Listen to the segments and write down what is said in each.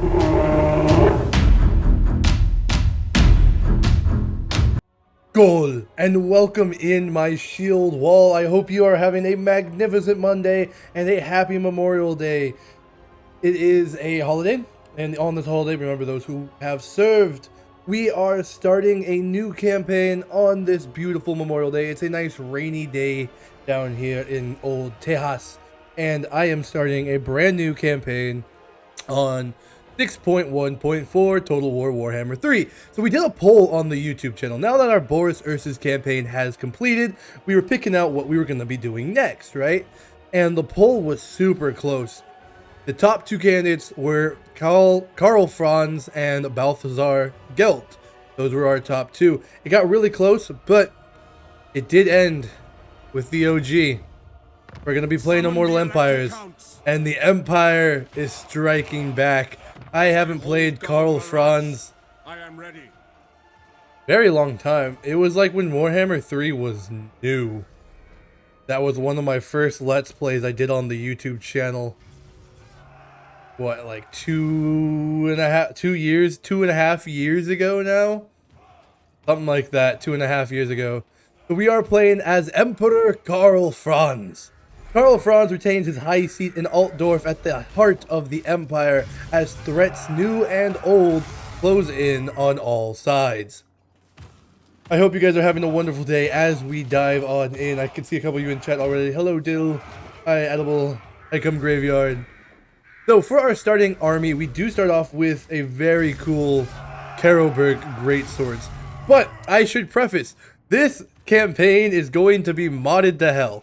Goal and welcome in my shield wall. I hope you are having a magnificent Monday and a happy Memorial Day. It is a holiday, and on this holiday, remember those who have served. We are starting a new campaign on this beautiful Memorial Day. It's a nice rainy day down here in old Tejas, and I am starting a brand new campaign on 6.1.4 Total War Warhammer 3. So we did a poll on the YouTube channel. Now that our Boris Ursus campaign has completed, we were picking out what we were going to be doing next, right? And the poll was super close. The top two candidates were Karl Franz and Balthazar Gelt. Those were our top two. It got really close, but it did end with the OG. We're going to be playing Immortal Empires, and the Empire is striking back. I haven't played Karl Franz very long time. It was like when Warhammer 3 was new. That was one of my first Let's Plays I did on the YouTube channel. What, like 2.5 years ago now? Something like that, 2.5 years ago. So we are playing as Emperor Karl Franz. Karl Franz retains his high seat in Altdorf at the heart of the Empire as threats new and old close in on all sides. I hope you guys are having a wonderful day as we dive on in. I can see a couple of you in chat already. Hello Dill, hi Edible, hi Come Graveyard. So for our starting army, we do start off with a very cool Karlberg Greatswords. But I should preface, this campaign is going to be modded to hell.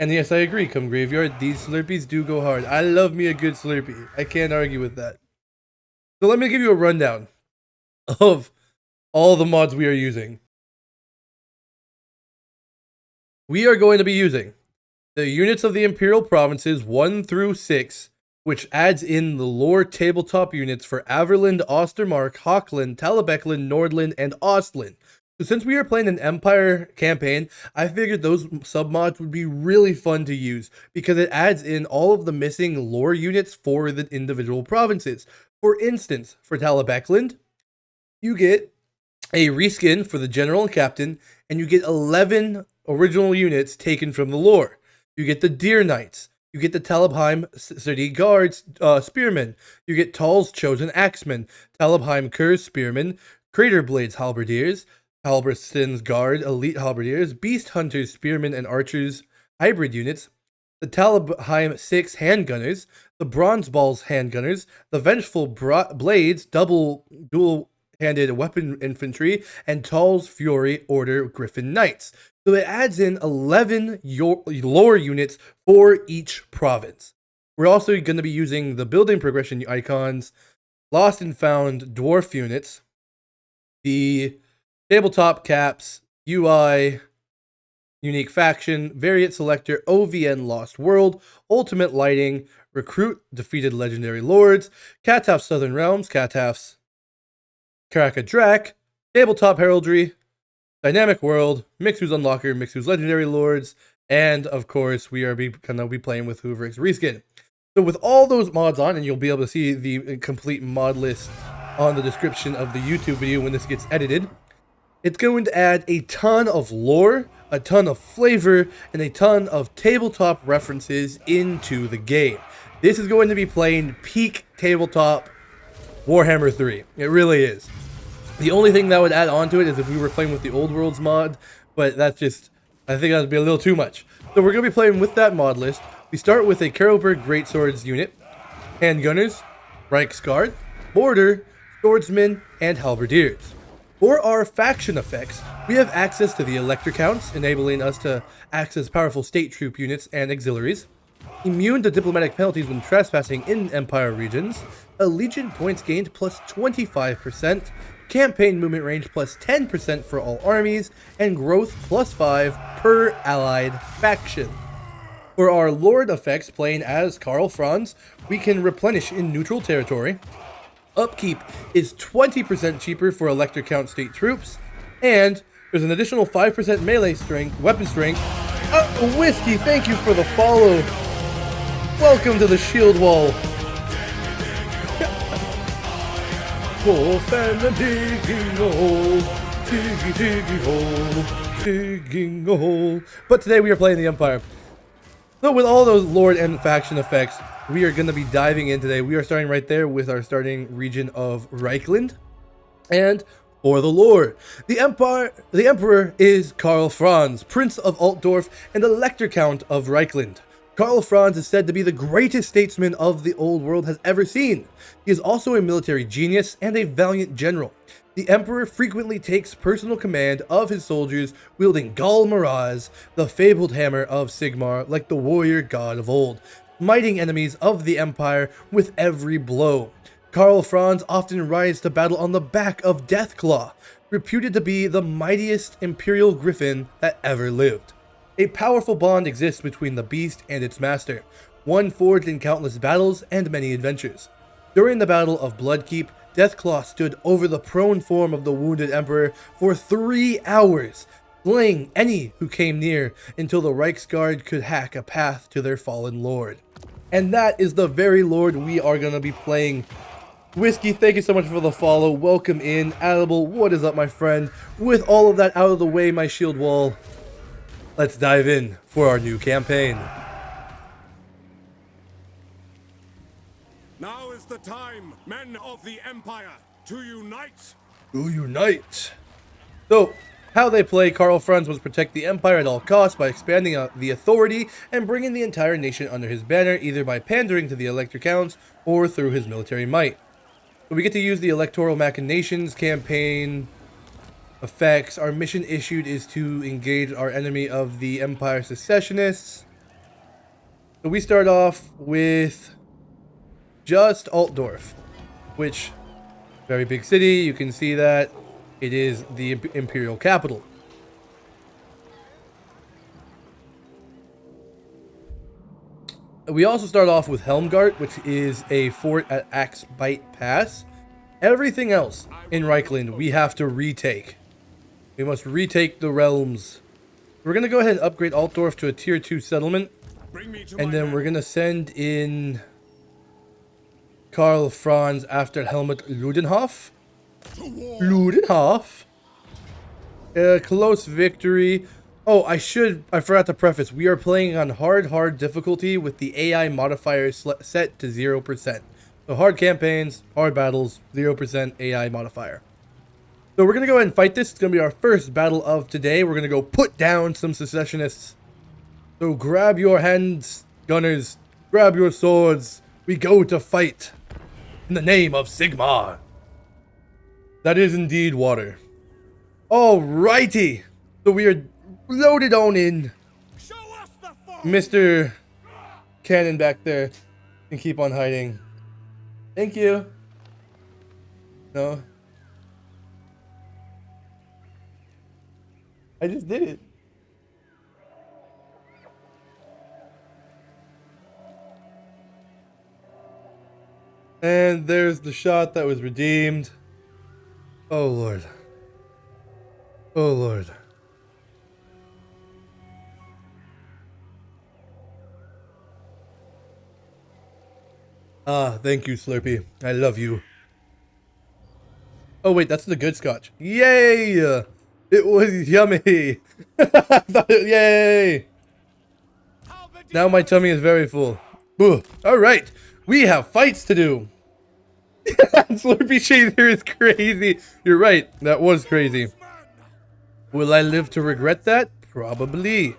And yes, I agree, Come Graveyard, these Slurpees do go hard. I love me a good Slurpee. I can't argue with that. So let me give you a rundown of all the mods we are using. We are going to be using the units of the Imperial Provinces 1 through 6, which adds in the lore tabletop units for Averland, Ostermark, Hochland, Talabecklin, Nordland, and Ostland. So since we are playing an Empire campaign, I figured those submods would be really fun to use because it adds in all of the missing lore units for the individual provinces. For instance, for Talabecklin, you get a reskin for the General and Captain, and you get 11 original units taken from the lore. You get the Deer Knights, you get the Talabheim City Guards Spearmen, you get Tall's Chosen Axemen, Talabheim Kurz Spearmen, Crater Blades Halberdiers, Halberston's Guard Elite Halberdiers, Beast Hunters, Spearmen, and Archers hybrid units, the Talabheim 6 Handgunners, the Bronze Balls Handgunners, the Vengeful Blades dual-handed weapon infantry, and Tall's Fury Order Griffin Knights. So it adds in 11 lore units for each province. We're also going to be using the building progression icons, Lost and Found Dwarf units, the Tabletop Caps, UI, Unique Faction, Variant Selector, OVN Lost World, Ultimate Lighting, Recruit Defeated Legendary Lords, Kataf's Southern Realms, Kataf's Karakadrak, Tabletop Heraldry, Dynamic World, Mixu's Unlocker, Mixu's Legendary Lords, and of course we are going to be playing with Hoover's Reskin. So with all those mods on, and you'll be able to see the complete mod list on the description of the YouTube video when this gets edited, it's going to add a ton of lore, a ton of flavor, and a ton of tabletop references into the game. This is going to be playing peak tabletop Warhammer 3. It really is. The only thing that would add on to it is if we were playing with the Old Worlds mod, but that's just, I think that would be a little too much. So we're going to be playing with that mod list. We start with a Karlberg Greatswords unit, Handgunners, Reiksguard, Border, Swordsmen, and Halberdiers. For our faction effects, we have access to the Elector Counts, enabling us to access powerful state troop units and auxiliaries, immune to diplomatic penalties when trespassing in Empire regions, a Legion points gained plus 25%, campaign movement range plus 10% for all armies, and growth plus 5 per allied faction. For our Lord effects, playing as Karl Franz, we can replenish in neutral territory. Upkeep is 20% cheaper for Elector Count state troops, and there's an additional 5% melee strength, weapon strength. Whiskey, thank you for the follow. Welcome to the shield wall. wolf and the digging a hole, diggy hole, digging a hole. But today we are playing the Empire. So with all those lord and faction effects, we are going to be diving in today. We are starting right there with our starting region of Reichland. And for the lore, the Emperor is Karl Franz, Prince of Altdorf and Elector Count of Reichland. Karl Franz is said to be the greatest statesman of the old world has ever seen. He is also a military genius and a valiant general. The Emperor frequently takes personal command of his soldiers, wielding Gal Maraz, the fabled hammer of Sigmar, like the warrior god of old, smiting enemies of the Empire with every blow. Karl Franz often rides to battle on the back of Deathclaw, reputed to be the mightiest imperial griffin that ever lived. A powerful bond exists between the beast and its master, one forged in countless battles and many adventures. During the Battle of Bloodkeep, Deathclaw stood over the prone form of the wounded emperor for 3 hours, slaying any who came near until the Reiksguard could hack a path to their fallen lord. And that is the very lord we are going to be playing. Whiskey, thank you so much for the follow. Welcome in. Adable, what is up, my friend? With all of that out of the way, my shield wall, let's dive in for our new campaign. Now is the time, men of the Empire, to unite! To unite! So, how they play Karl Franz was protect the Empire at all costs by expanding the authority and bringing the entire nation under his banner, either by pandering to the Elector Counts or through his military might. So we get to use the Electoral Machinations campaign effects. Our mission issued is to engage our enemy of the Empire Secessionists. So we start off with just Altdorf, which, very big city, you can see that it is the imperial capital. We also start off with Helmgart, which is a fort at Axbite Pass. Everything else in Reichland we have to retake. We must retake the realms. We're going to go ahead and upgrade Altdorf to a tier 2 settlement. And then we're going to send in Karl Franz after Helmut Ludenhof. Ludenhof. Close victory. Oh, I forgot to preface. We are playing on hard difficulty with the AI modifier set to 0%. So hard campaigns, hard battles, 0% AI modifier. So we're going to go ahead and fight this. It's going to be our first battle of today. We're going to go put down some secessionists. So grab your hands, gunners. Grab your swords. We go to fight in the name of Sigmar. That is indeed water. Alrighty. So we are loaded on in. Mr. Cannon back there can keep on hiding. Thank you. No. I just did it. And there's the shot that was redeemed. Oh Lord. Oh Lord. Ah, thank you, Slurpee. I love you. Oh wait, that's the good scotch. Yay! It was yummy. Yay! Now my tummy is very full. All right, we have fights to do. Slurpee Shader is crazy. You're right, that was crazy. Will I live to regret that? Probably.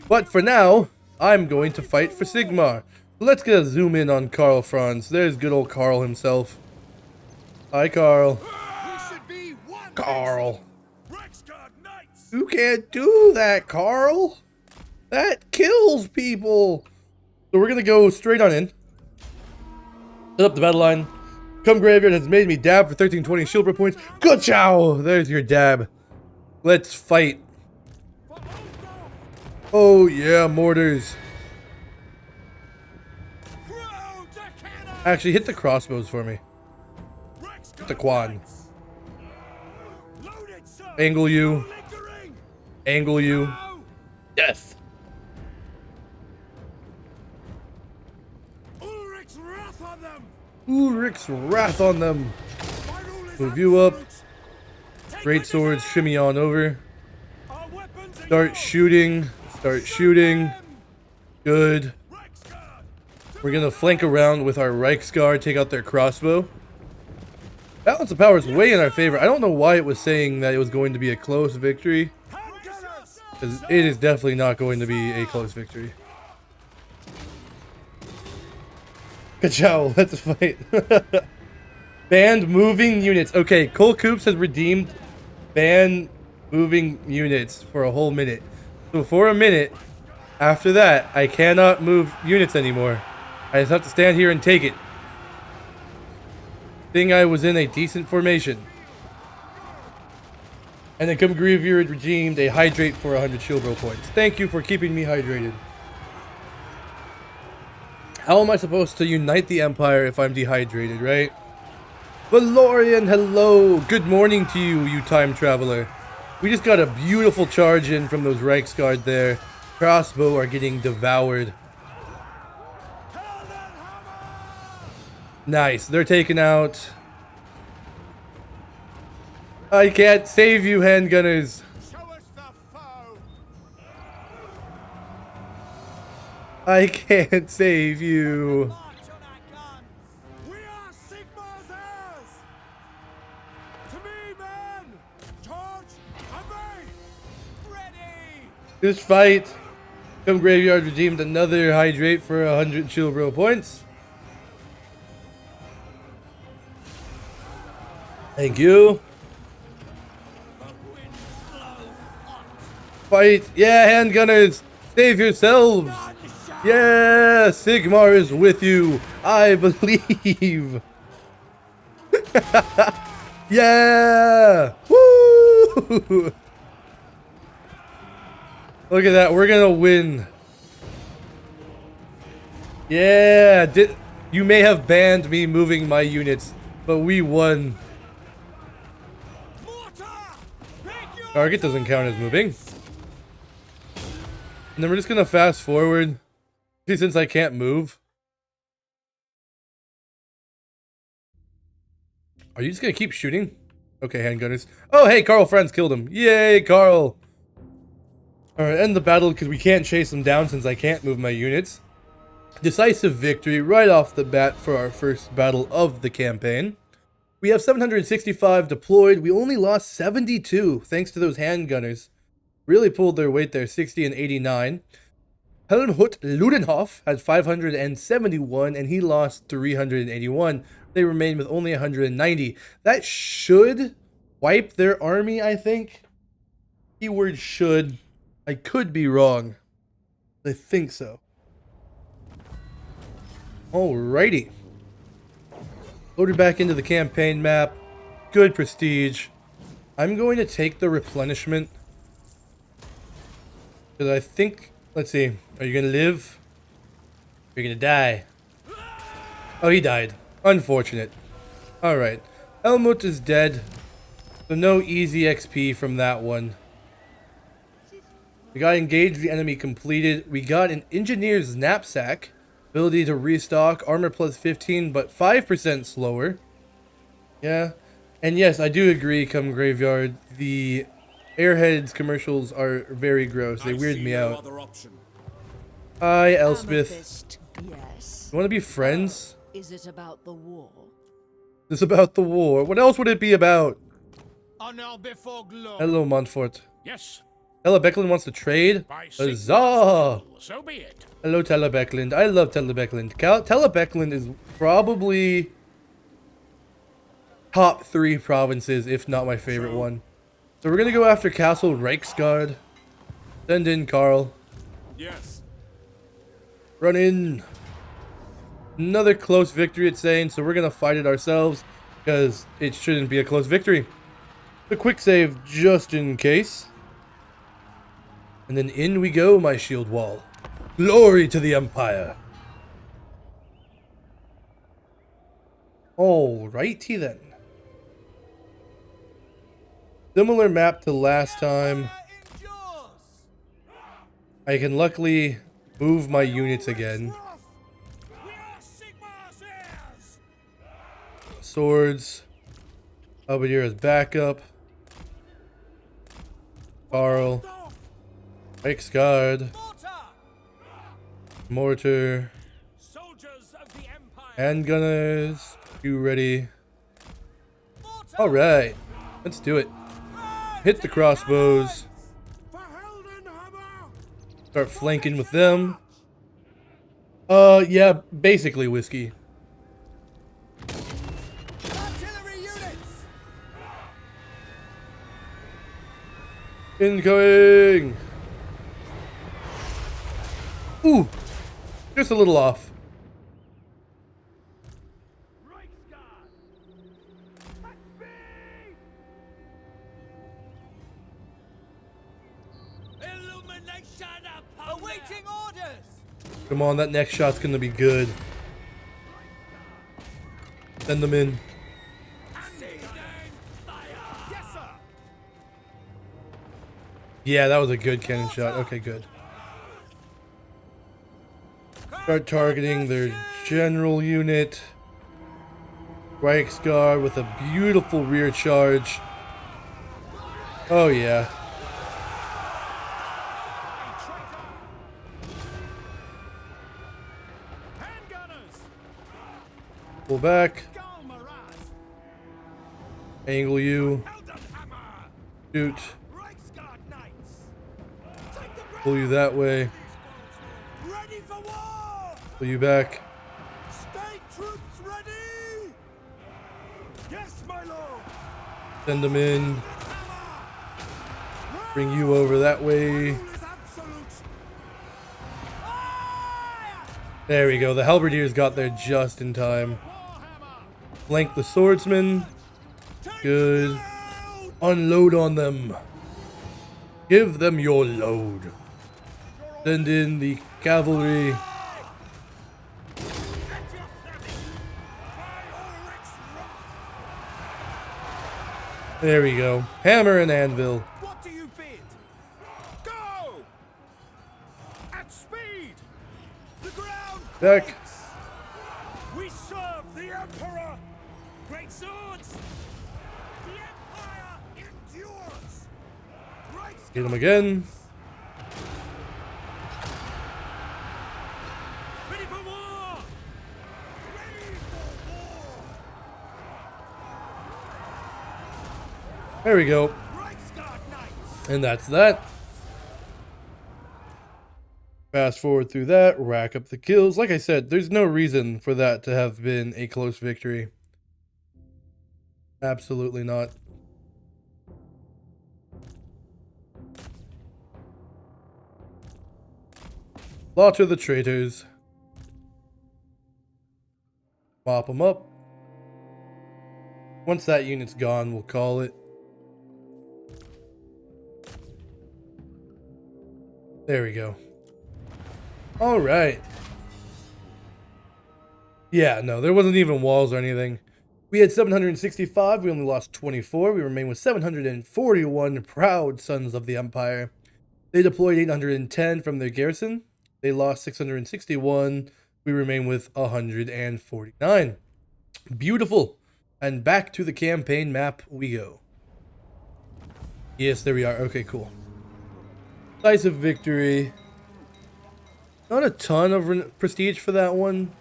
But for now, I'm going to fight for Sigmar. Let's get a zoom in on Karl Franz. There's good old Karl himself. Hi, Karl. Karl. You can't do that, Karl. That kills people. So we're going to go straight on in. Set up the battle line. Come Graveyard has made me dab for 1320 shield break points. Good chow. There's your dab. Let's fight. Oh yeah, mortars. Actually, hit the crossbows for me. Hit the quad. Angle you. Angle you. Death. Ulrich's wrath on them. Move you up. Great swords, shimmy on over. Start shooting. Start shooting. Good. We're gonna flank around with our Reiksguard, take out their crossbow. Balance of power is way in our favor. I don't know why it was saying that it was going to be a close victory, because it is definitely not going to be a close victory. Ka-chow, let's fight. Banned moving units. Okay, Cole Coops has redeemed ban moving units for a whole minute. So for a minute, after that, I cannot move units anymore. I just have to stand here and take it. Think I was in a decent formation. And then come Grievier had redeemed a hydrate for 100 shield roll points. Thank you for keeping me hydrated. How am I supposed to unite the Empire if I'm dehydrated, right? Valorian, hello! Good morning to you, you time traveler. We just got a beautiful charge in from those Reiksguard there. Crossbow are getting devoured. Nice, they're taken out. I can't save you, handgunners. I can't save you. This fight, come Graveyard redeemed another hydrate for 100 shield roll points. Thank you. Fight. Yeah, handgunners. Save yourselves. Yeah, Sigmar is with you. I believe. Yeah. Woo. Look at that. We're going to win. Yeah. You may have banned me moving my units, but we won. Target doesn't count as moving. And then we're just going to fast forward. Since I can't move. Are you just going to keep shooting? Okay, handgunners. Oh, hey, Karl Franz killed him. Yay, Karl. Alright, end the battle because we can't chase them down since I can't move my units. Decisive victory right off the bat for our first battle of the campaign. We have 765 deployed. We only lost 72 thanks to those handgunners. Really pulled their weight there, 60 and 89. Helmut Ludenhoff had 571 and he lost 381. They remained with only 190. That should wipe their army, I think. Keyword should. I could be wrong. I think so. Alrighty. Loaded back into the campaign map. Good prestige. I'm going to take the replenishment. Because I think... Let's see. Are you going to live? You're going to die. Oh, he died. Unfortunate. Alright. Helmut is dead. So no easy XP from that one. We got engaged the enemy completed. We got an engineer's knapsack. Ability to restock. Armor plus 15, but 5% slower. Yeah. And yes, I do agree, come Graveyard. The Airheads commercials are very gross. They weird me out. Hi, Elspeth. Yes. You want to be friends? Is it about the war? This about the war. What else would it be about? Honor before glory. Hello, Montfort. Yes. Telebecklin wants to trade? Huzzah! So be it. Hello, Telebecklin. I love Telebecklin. Telebecklin is probably top 3 provinces, if not my favorite one. So we're going to go after Castle Reiksguard. Send in Karl. Yes. Run in. Another close victory, it's saying, so we're going to fight it ourselves because it shouldn't be a close victory. A quick save just in case. And then in we go, my shield wall. Glory to the Empire. Alrighty then. Similar map to last time. I can luckily move my units again. Swords. Halberdier as backup. Karl. Reiksguard. Mortar. Soldiers of the Empire. Handgunners. You ready? Alright. Let's do it. Hit the crossbows. For Heldenhammer. Start flanking with them. Yeah, basically whiskey. Artillery units. Incoming! Ooh! Just a little off. Reiksguard. At speed. Illumination upon awaiting orders. Come on, that next shot's gonna be good. Send them in. Yes, sir. Yeah, that was a good cannon shot. Okay, good. Start targeting their general unit. Reiksguard with a beautiful rear charge. Oh yeah. Handgunners. Pull back. Galmaraz. Angle you. Heldenhammer. Shoot. Reiksguard knights. Take the Pull you that way. ready for war. Pull you back. State troops ready. Yes, my lord. Send them in. Bring you over that way. Rule is absolute. There we go. The halberdiers got there just in time. Warhammer. Flank the swordsman. Take Good. loud. Unload on them. Give them your load. Send in the cavalry. At your service. By Ulrich's rock. There we go. Hammer and anvil. What do you bid? Go! At speed! The ground Back. quakes. We serve the Emperor! Great swords! The Empire endures! Hit them again. Ready for war! Ready for war! There we go. Reiksguard knights! And that's that. Fast forward through that, rack up the kills. Like I said, there's no reason for that to have been a close victory. Absolutely not. Slaughter the traitors. Mop them up. Once that unit's gone, we'll call it. There we go. All right. Yeah, no, there wasn't even walls or anything. We had 765. We only lost 24. We remain with 741 proud sons of the Empire. They deployed 810 from their garrison. They lost 661. We remain with 149. Beautiful. And back to the campaign map we go. Yes, there we are. Okay, cool. Decisive victory. Not a ton of prestige for that one,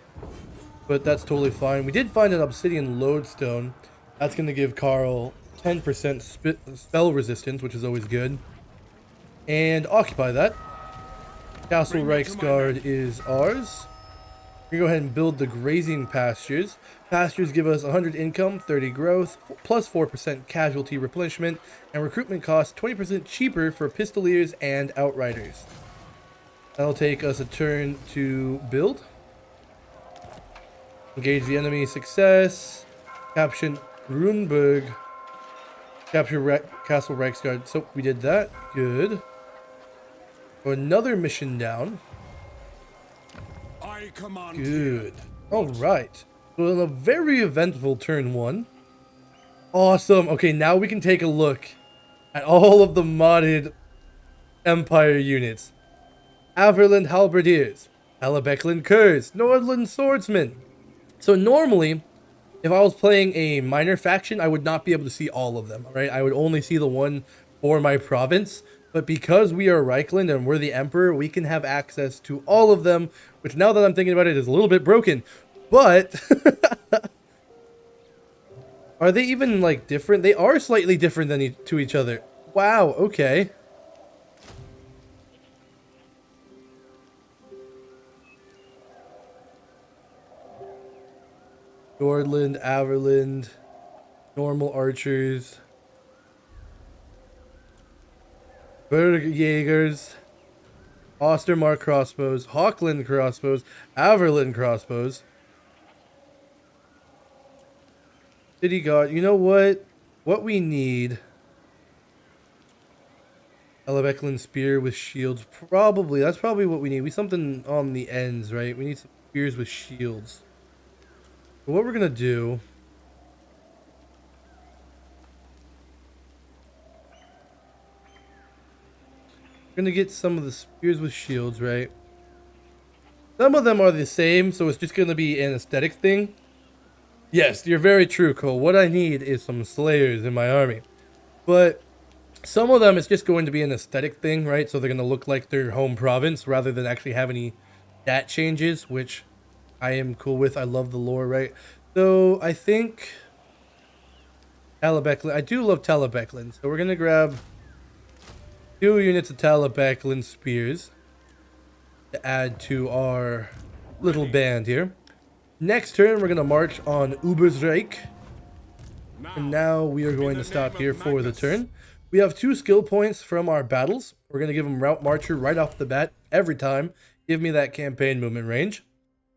but that's totally fine. We did find an obsidian lodestone. That's going to give Karl 10% spell resistance, which is always good. And occupy that. Castle Reiksguard is ours. We go ahead and build the grazing pastures. Pastures give us 100 income, 30 growth, plus 4% casualty replenishment, and recruitment costs 20% cheaper for pistoliers and outriders. That'll take us a turn to build. Engage the enemy, success. Capture Grunberg. Capture Castle Reiksguard. So we did that. Good. Another mission down. I command. Good. All right. So in a very eventful turn one. Awesome. Okay, now we can take a look at all of the modded Empire units. Averland Halberdiers, Hellebeckland Curs, Nordland Swordsmen. So normally, if I was playing a minor faction, I would not be able to see all of them, right? I would only see the one for my province. But because we are Reichland and we're the Emperor, we can have access to all of them, which now that I'm thinking about it is a little bit broken. But are they even like different? They are slightly different than to each other. Wow, okay. Nordland, Averland, normal archers, Bögenhagen, Ostermark crossbows, Hochland crossbows, Averland crossbows. City God, you know what? What we need. Elebekland spear with shields. Probably. That's probably what we need. We need something on the ends, right? We need some spears with shields. So what we're going to do. We're going to get some of the spears with shields, right? Some of them are the same, so it's just going to be an aesthetic thing. Yes, you're very true, Cole. What I need is some slayers in my army. But some of them, it's just going to be an aesthetic thing, right? So they're going to look like their home province rather than actually have any stat changes, which I am cool with. I love the lore, right? So I think Talabecklin. I do love Talabecklin. So we're going to grab 2 units of Talabecklin spears to add to our little band here. Next turn, we're going to march on Ubersreich. And now we are going to stop here for the turn. We have 2 skill points from our battles. We're going to give them Route Marcher right off the bat every time. Give me that campaign movement range.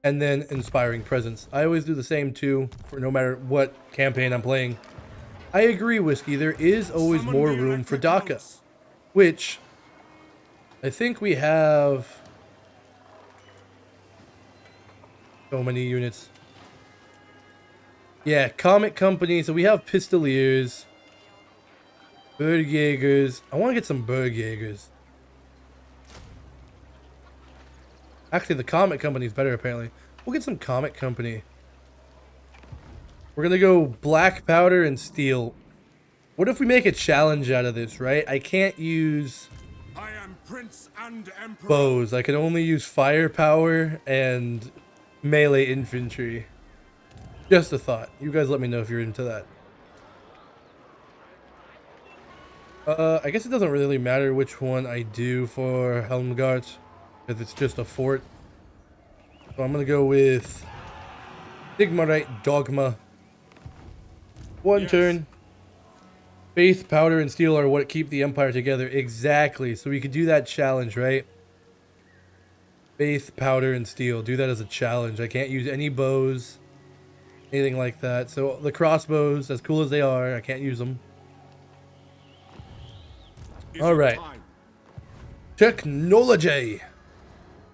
And then Inspiring Presence. I always do the same too for no matter what campaign I'm playing. I agree, Whiskey. There is always more room for Daka. Which I think we have so many units. Yeah, Comet Company. So we have Pistoliers, Bergjägers. I want to get some Bergjägers. Actually, the Comet Company is better, apparently. We'll get some Comet Company. We're going to go Black Powder and Steel. What if we make a challenge out of this, right? I can't use I am Prince and Emperor. bows. I can only use firepower and melee infantry. Just a thought. You guys let me know if you're into that. I guess it doesn't really matter which one I do for Helmgart, because it's just a fort. So I'm going to go with Sigmarite Dogma. One turn. Faith, Powder, and Steel are what keep the Empire together. Exactly. So we could do that challenge, right? Faith, Powder, and Steel. Do that as a challenge. I can't use any bows. Anything like that. So the crossbows, as cool as they are, I can't use them. Alright. Technology.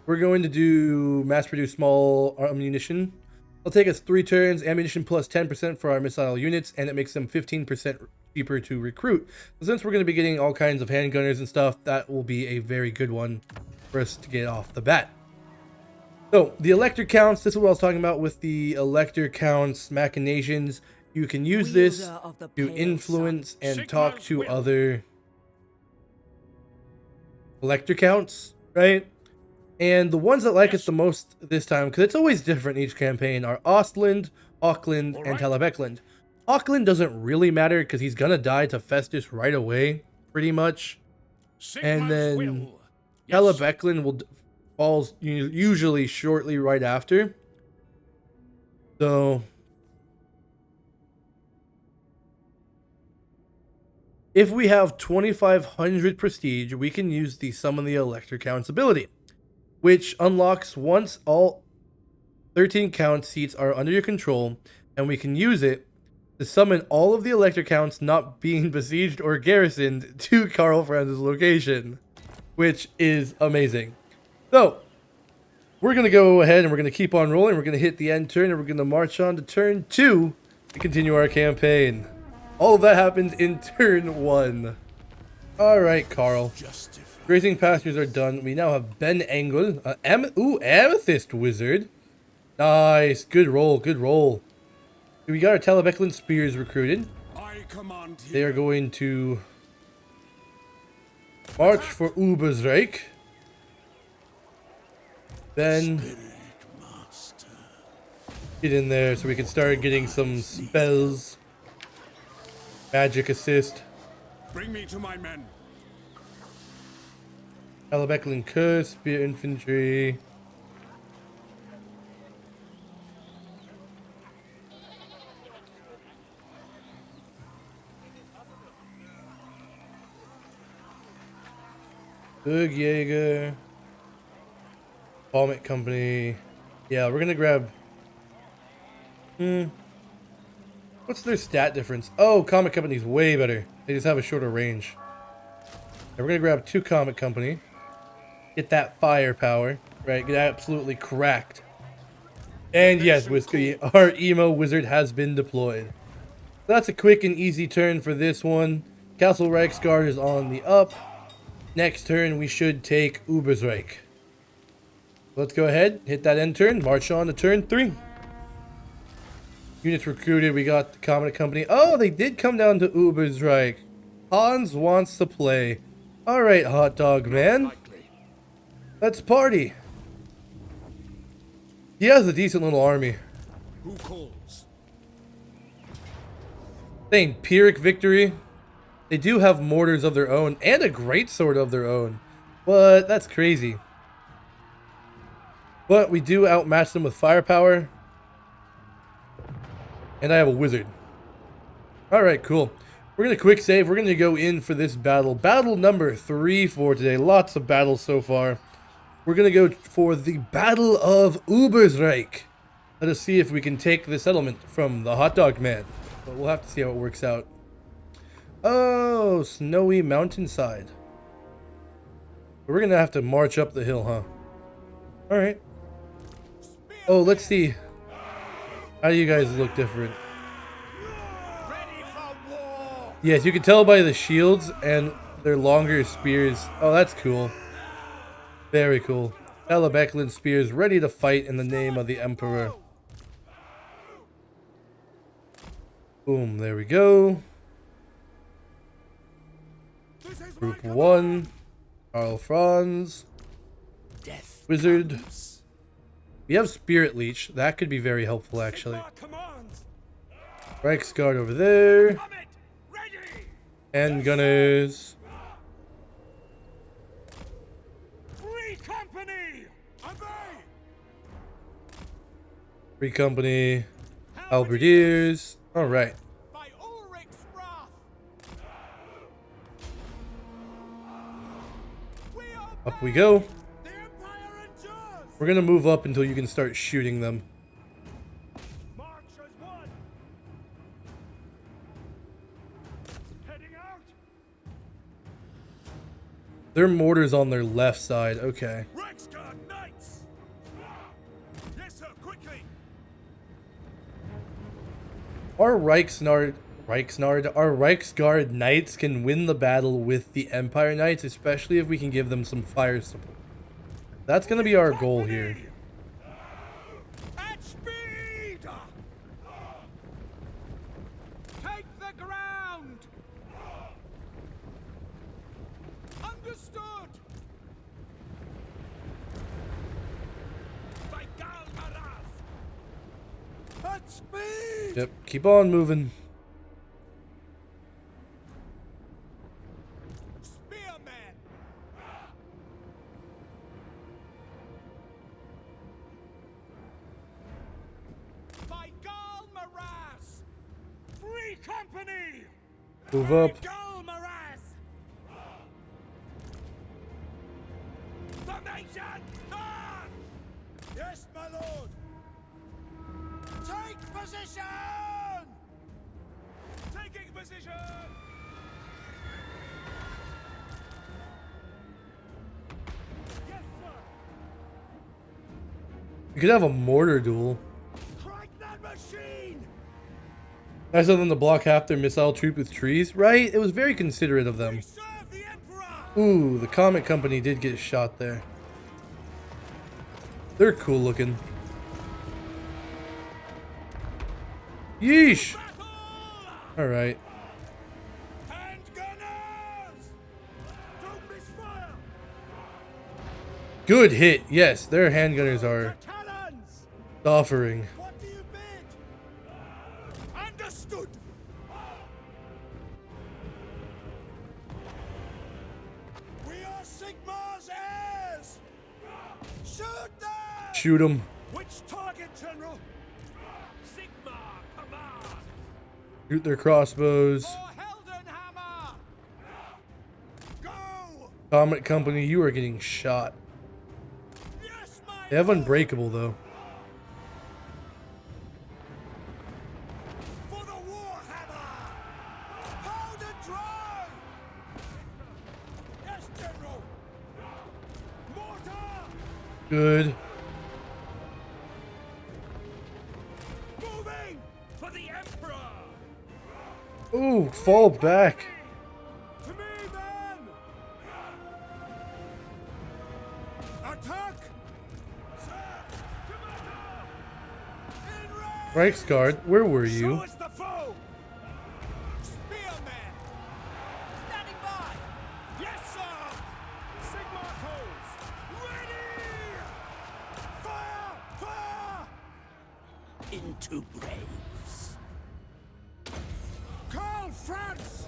We're going to do mass-produce small ammunition. It'll take us 3 turns. Ammunition plus 10% for our missile units, and it makes them 15% cheaper to recruit. So since we're going to be getting all kinds of handgunners and stuff, that will be a very good one for us to get off the bat. So the elector counts, this is what I was talking about with the elector counts machinations. You can use this to influence and talk to other elector counts, right? And the ones that like us the most this time, because it's always different each campaign, are Ostland, Auckland, and Talabecklin. Auckland doesn't really matter because he's gonna die to Festus right away, pretty much. And then Talabecklin falls usually shortly right after. So if we have 2500 prestige, we can use the Summon the Elector Counts ability, which unlocks once all 13 count seats are under your control, and we can use it to summon all of the elector counts not being besieged or garrisoned to Karl Franz's location, which is amazing. So we're going to go ahead and we're going to keep on rolling. We're going to hit the end turn and we're going to march on to turn 2 to continue our campaign. All of that happens in turn 1. All right, Karl. Grazing pastures are done. We now have Ben Engel. Amethyst Wizard. Nice. Good roll. Good roll. We got our Talabeclan spears recruited. I command here. They are going to march for Ubersreich. Then get in there so we can start getting some spells. Magic assist. Bring me to my men. Talabeclan curse, spear infantry. Bögenhagen. Palmet Company. Yeah, we're gonna grab. What's their stat difference? Oh, Comet Company's way better. They just have a shorter range. And we're gonna grab 2 Comet Company. Get that firepower. Right, get absolutely cracked. And yes, Whiskey, our emo wizard has been deployed. So that's a quick and easy turn for this one. Castle Reiksguard is on the up. Next turn, we should take Ubersreich. Let's go ahead, hit that end turn, march on to turn 3. Units recruited, we got the Comet Company. Oh, they did come down to Ubersreich. Hans wants to play. Alright, Hotdog man. Let's party. He has a decent little army. Who calls? Saying Pyrrhic victory. They do have mortars of their own and a greatsword of their own, but that's crazy. But we do outmatch them with firepower, and I have a wizard. All right, cool. We're gonna quick save. We're gonna go in for this battle. Battle number 3 for today. Lots of battles so far. We're gonna go for the Battle of Ubersreich. Let us see if we can take the settlement from the Hotdog man. But we'll have to see how it works out. Oh, snowy mountainside. We're gonna have to march up the hill, huh? Alright. Oh, let's see. How do you guys look different? Ready for war. Yes, you can tell by the shields and their longer spears. Oh, that's cool. Very cool. Talabeclan spears ready to fight in the name of the Emperor. Boom, there we go. Group 1, Karl Franz, Death. Wizard. We have Spirit Leech. That could be very helpful, actually. Reiksguard over there. And Gunners. Free company. Free Company. Halberdiers. Alright. By Ulrich's wrath. Up we go. The Empire endures. We're gonna move up until you can start shooting them. March as one. Heading out. Their mortar's on their left side. Okay. Reiksguard knights. Yes, sir. Quickly. Our Reiksguard Knights can win the battle with the Empire Knights, especially if we can give them some fire support. That's gonna be our goal here. At speed. Take the ground. Understood. By Galmaraz. At speed. Yep, keep on moving. Spearmen. By Galmaraz. Free company. Move up. Galmaraz. Formation. On. Yes, my lord. Take position. Taking position. Yes, sir. We could have a mortar duel. Crank that machine. Nicer than to block half their missile troop with trees, right? It was very considerate of them. Serve the Emperor. Ooh, the Comet Company did get shot there. They're cool looking. Yeesh. Battle! All right. Handgunners! Don't miss fire! Good hit. Yes, their handgunners are The cannons! suffering. What do you bid? Understood! We are Sigmar's heirs! Shoot them! Shoot them. Which target, General? Sigmar, command! Shoot their crossbows. For Heldenhammer! Go! Comet Company, you are getting shot. Yes, my They have lord! Unbreakable though. For the Warhammer! Hold and drive! Yes, General! Mortar! Good. Moving! For the Emperor! Ooh, fall back. To me, then! Attack! Sir! Commander! In range! Reiksguard, where were you? Show us the foe! Spearmen! Standing by! Yes, sir! Sigmar codes! Ready! Fire! Fire! Into graves. Karl Franz!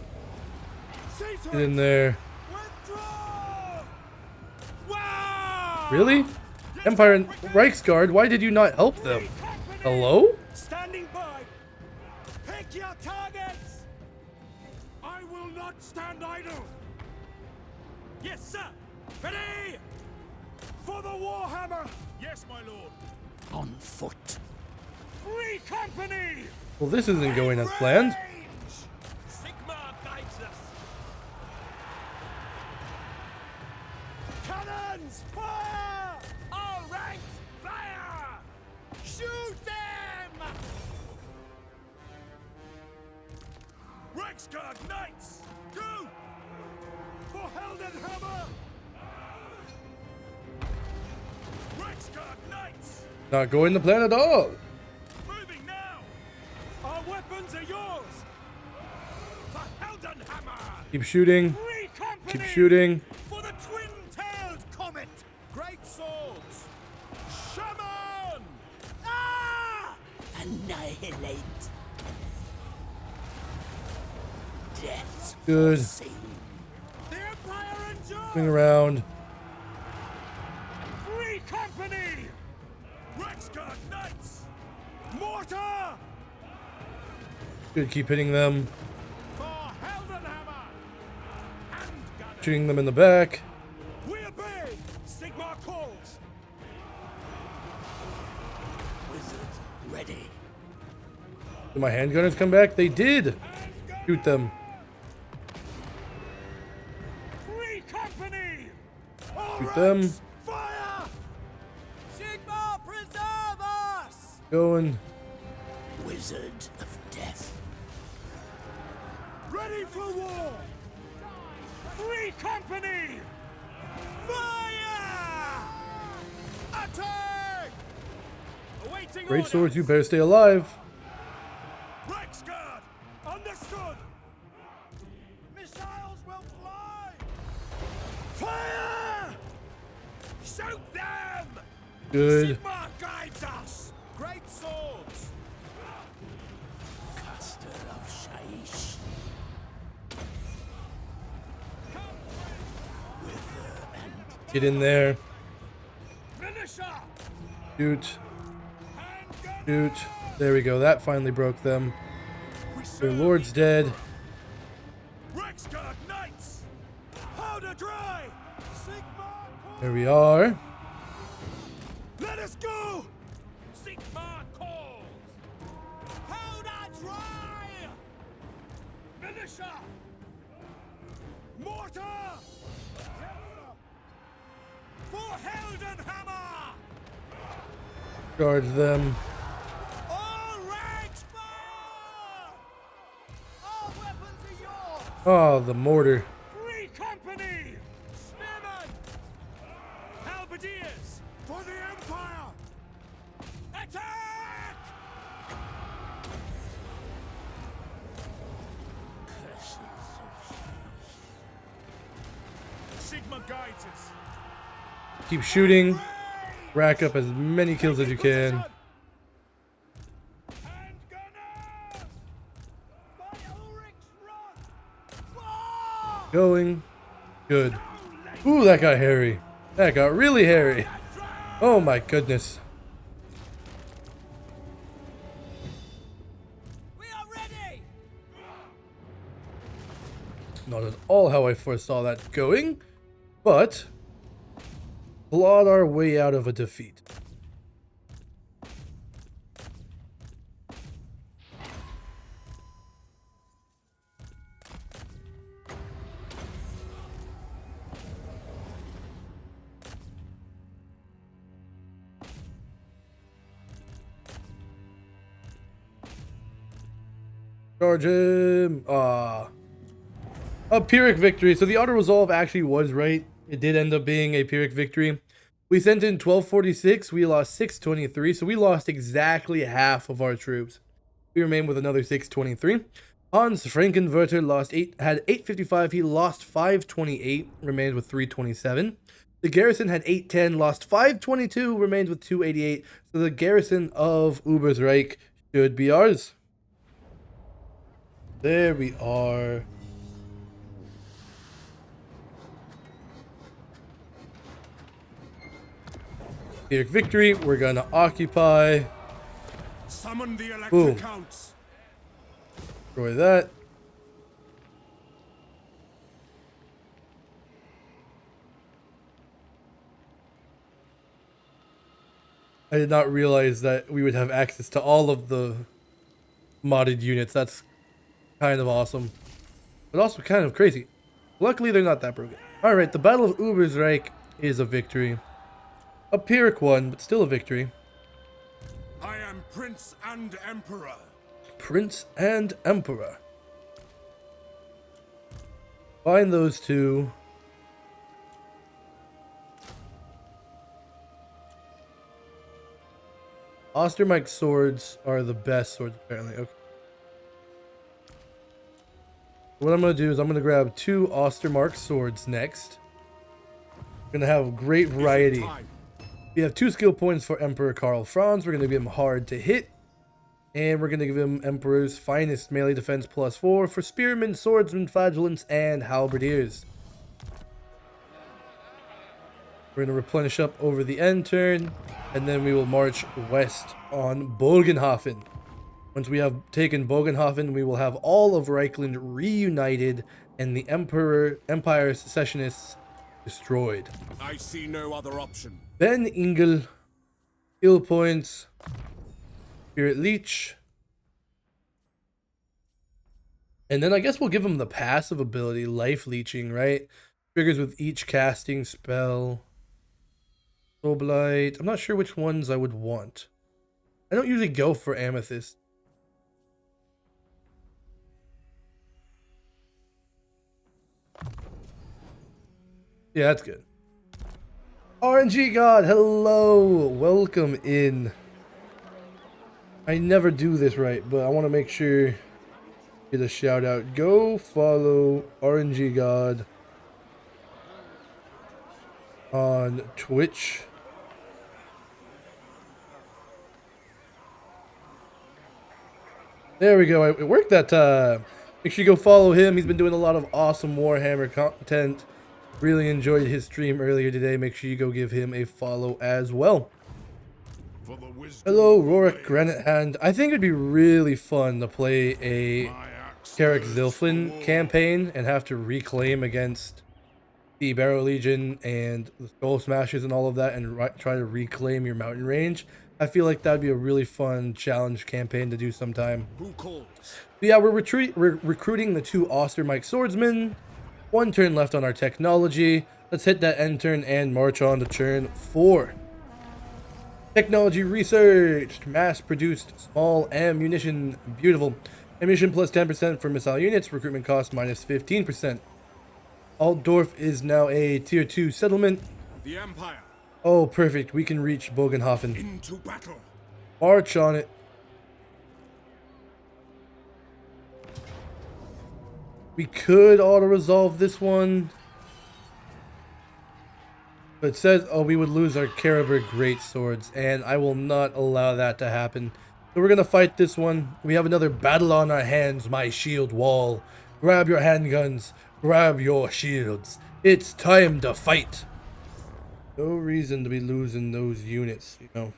Caesar! Get in there. Withdraw! Wow! Really? Empire and Reiksguard, why did you not help them? Hello? Standing by! Pick your targets! I will not stand idle! Yes, sir! Ready! For the Warhammer! Yes, my lord! On foot. Free company! Well, this isn't going as planned. Range! Sigmar guides us! Cannons! Fire! All ranks, fire! Shoot them! Reiksguard Knights! Go! For Heldenhammer! Reiksguard Knights! Not going to plan at all. Moving now! Our weapons are yours! For Heldenhammer! Keep shooting. Free company! Keep shooting. For the twin-tailed comet! Great swords! Shaman! Ah! Annihilate. Death. Good. Sing. The Empire Swing endures! around. Free company! Reiksguard Knights! Mortar! Good, keep hitting them. For Heldenhammer! Handgunner! Shooting them in the back. We obey! Sigmar calls! Wizard ready. Did my handgunners come back? They did. Handgunner! Shoot them. Free company! All Shoot them. ranks, fire! Sigmar, preserve us! Going. Wizard of death. Ready for war! Free company! Fire! Attack! Awaiting Great orders. swords, you better stay alive. Reiksguard! Understood! Missiles will fly! Fire! Shoot them! Good. Sigmar guides us! Great swords! Caster of Shaish. Wither and Get in there. Finisher! Shoot. Handgun! Shoot. There we go. That finally broke them. Their lord's dead. Reiksguard Knights! Powder dry! Sigmar There we are. Let us go! Sigmar calls! Powder dry! Finisher! Mortar! For Heldenhammer! Charge them. All ranks fire! All weapons are yours! Oh, the mortar. Free company! Spearmen! Halberdiers! For the Empire! Attack! Warhammer guides us. Keep shooting. Rack up as many kills as you can. And gunners! By Ulrich's wrath! Going. Good. Ooh, that got hairy. That got really hairy. Oh my goodness. We are ready! Not at all how I foresaw that going, but clawed our way out of a defeat. Charge him! Ah. A Pyrrhic victory. So the auto resolve actually was right. It did end up being a Pyrrhic victory. We sent in 1246. We lost 623. So we lost exactly half of our troops. We remain with another 623. Hans Frankenwerter had 855. He lost 528. Remained with 327. The garrison had 810. Lost 522. Remained with 288. So the garrison of Ubersreich should be ours. There we are. Pyrrhic victory. We're gonna occupy. Summon the electric Boom. counts. Destroy that. I did not realize that we would have access to all of the modded units. That's kind of awesome, but also kind of crazy. Luckily, they're not that broken. Alright, the Battle of Ubersreich is a victory. A Pyrrhic one, but still a victory. I am Prince and Emperor. Prince and Emperor. Find those two. Ostermark swords are the best swords, apparently. Okay. What I'm going to do is I'm going to grab 2 Ostermark swords next. We're going to have great variety. We have 2 skill points for Emperor Karl Franz. We're going to give him hard to hit. And we're going to give him Emperor's Finest melee defense +4 for spearmen, swordsmen, flagellants, and halberdiers. We're going to replenish up over the end turn. And then we will march west on Bögenhagen. Once we have taken Bögenhagen, we will have all of Reichland reunited and the Empire secessionists destroyed. I see no other option. Ben Ingel, skill points, Spirit Leech. And then I guess we'll give him the passive ability, Life Leeching, right? Triggers with each casting spell. Soul Blight. I'm not sure which ones I would want. I don't usually go for Amethyst. Yeah, that's good. RNG God, hello. Welcome in. I never do this right, but I want to make sure get a shout out. Go follow RNG God on Twitch. There we go. It worked that time. Make sure you go follow him. He's been doing a lot of awesome Warhammer content. Really enjoyed his stream earlier today. Make sure you go give him a follow as well. Hello, Rorik Granite Hand. I think it'd be really fun to play a Carrick Zilflin campaign and have to reclaim against the Barrow Legion and the Skull Smashers and all of that and try to reclaim your mountain range. I feel like that'd be a really fun challenge campaign to do sometime. Who calls? But yeah, we're recruiting the 2 Ostermark swordsmen. 1 turn left on our technology. Let's hit that end turn and march on to turn 4. Technology researched. Mass-produced small ammunition. Beautiful. Ammunition plus 10% for missile units. Recruitment cost minus 15%. Altdorf is now a tier 2 settlement. The Empire. Oh, perfect. We can reach Bögenhagen. Into battle. March on it. We could auto-resolve this one. It says, oh, we would lose our Caraber great swords, and I will not allow that to happen. So we're gonna fight this one. We have another battle on our hands, my shield wall. Grab your handguns, grab your shields. It's time to fight. No reason to be losing those units, you know.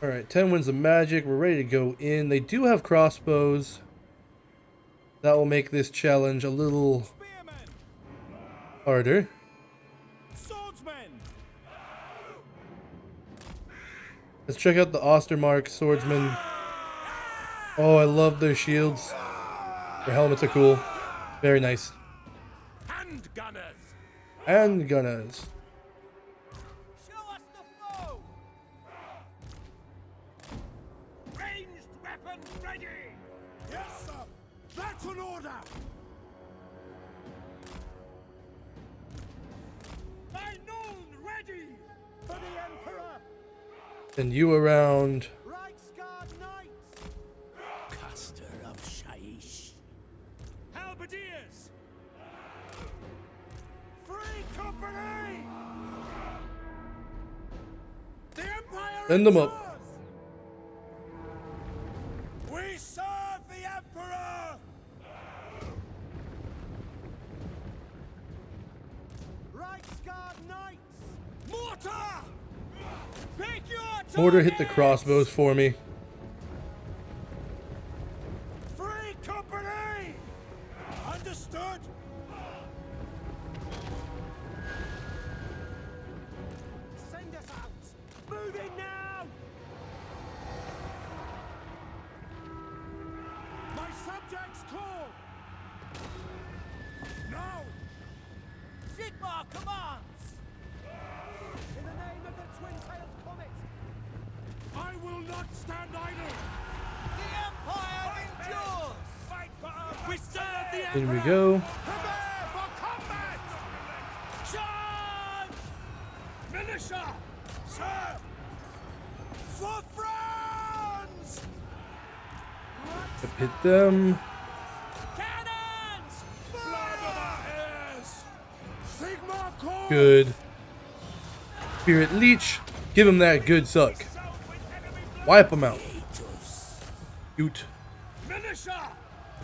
Alright, 10 wins of magic. We're ready to go in. They do have crossbows. That will make this challenge a little Spearmen! harder. Swordsmen! Let's check out the Ostermark swordsmen. Oh, I love their shields. Their helmets are cool. Very nice. Handgunners! And gunners. Show us the foe! Ranged weapons ready! Yes, sir! That's an order! By noon ready! For the Emperor! Send you around. Reiksguard Knights! Caster of Shaish. Halberdiers! Free company! The Empire Send them up. endures! We serve the Emperor! Reiksguard Knights! Mortar! Pick your Mortar hit the targets! crossbows for me. Free company! Understood? Send us out! Moving now! My subjects call! Now! Sigmar commands! In the name of the twin-tailed comet! I will not stand idle! The Empire endures! Fight for our we serve the Emperor! In we go. Prepare for combat! Charge! Militia! Sir! For France! Hit them. Cannons! Blood of our heirs! Sigmar calls! Good. Spirit Leech. Give him that good suck. Wipe him out. Traitors. Shoot. Militia!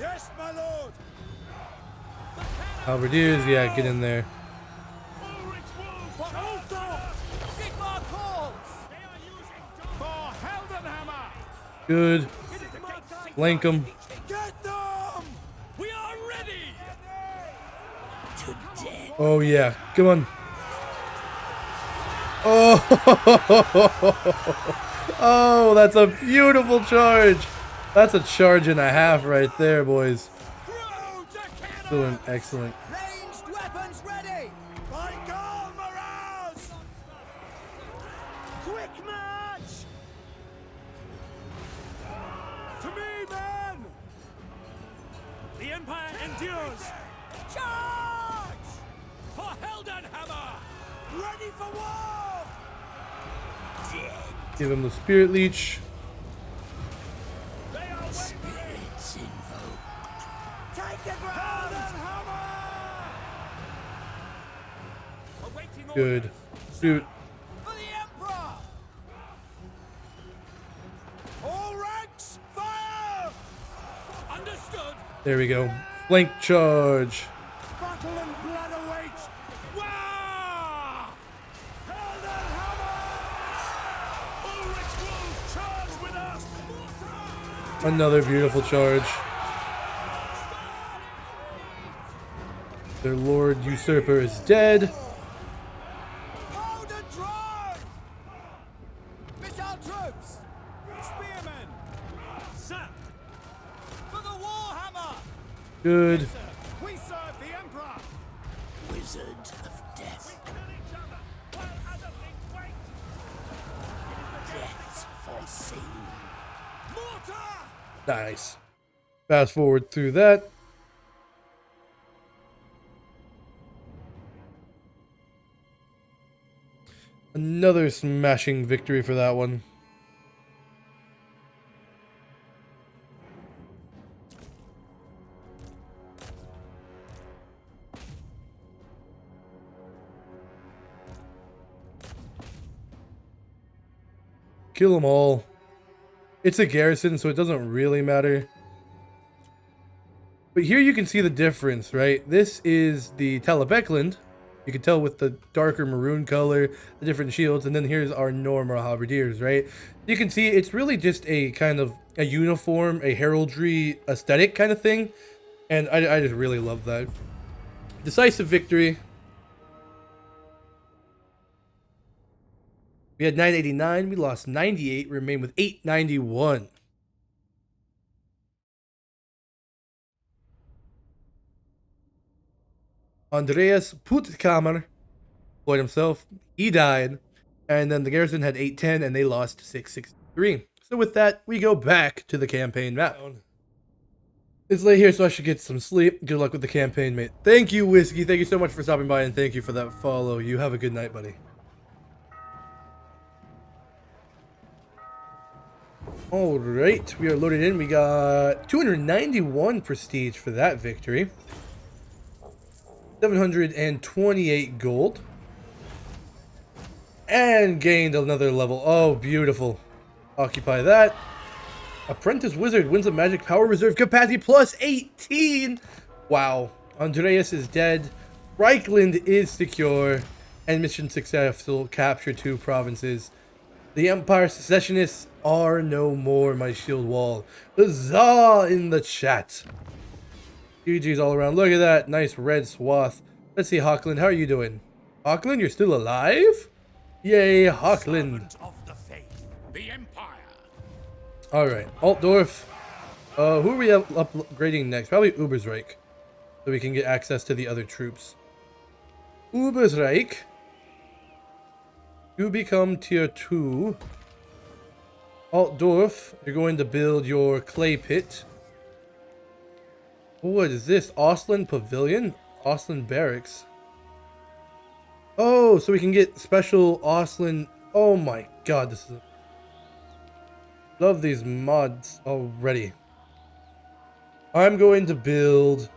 Yes, my lord! Halberdiers, yeah, get in there. For Hotdog! Sigmar calls! They are using for Heldenhammer! Good. Flank them. Get them! We are ready! To death. Oh yeah, come on. Oh, oh, that's a beautiful charge. That's a charge and a half right there, boys. Through to cannon! Doing excellent. Ranged weapons ready! By Karl Franz! Quick march! To me, men! The Empire endures! Charge! For Heldenhammer! Ready for war! Give him the Spirit Leech. They are waiting! Spirits invoked. Take the ground! Heldenhammer! Awaiting Good. orders. Shoot. For the Emperor! All ranks, fire! Understood! There we go. Flank charge. Battle and blood awaits! Wah! Heldenhammer! Ulrich Wolf, charge with us! Another beautiful charge. Their Lord Usurper is dead. Hold and drive! Missile troops! Spearmen! Sir! For the Warhammer! Good. Sir, we serve the Emperor! Wizard of death. Kill each other while other things wait! Death's foreseen. Mortar! Nice. Fast forward through that. Another smashing victory for that one. Kill them all. It's a garrison, so it doesn't really matter. But here you can see the difference, right? This is the Talabecland. You can tell with the darker maroon color, the different shields, and then here's our normal halberdiers, right? You can see it's really just a kind of a uniform, a heraldry aesthetic kind of thing. And I just really love that. Decisive victory. We had 989, we lost 98, remain with 891. Andreas Puttkamer deployed himself. He died. And then the garrison had 810 and they lost 663. So with that, we go back to the campaign map. It's late here, so I should get some sleep. Good luck with the campaign, mate. Thank you, Whiskey. Thank you so much for stopping by, and thank you for that follow. You have a good night, buddy. Alright, we are loaded in. We got 291 prestige for that victory. 728 gold. And gained another level. Oh, beautiful. Occupy that. Apprentice Wizard wins a magic power reserve capacity plus 18. Wow. Andreas is dead. Reichland is secure. And mission successful. Capture 2 provinces. The Empire Secessionists are no more, my shield wall. Huzzah in the chat. GG's all around. Look at that. Nice red swath. Let's see, Hochland. How are you doing? Hochland, you're still alive? Yay, Hochland. The Empire. Alright, Altdorf. Who are we upgrading next? Probably Ubersreich. So we can get access to the other troops. Ubersreich. You become tier 2. Altdorf, you're going to build your clay pit. What is this? Osland Pavilion? Osland Barracks. Oh, so we can get special Osland. Oh my god, this is... Love these mods already. I'm going to build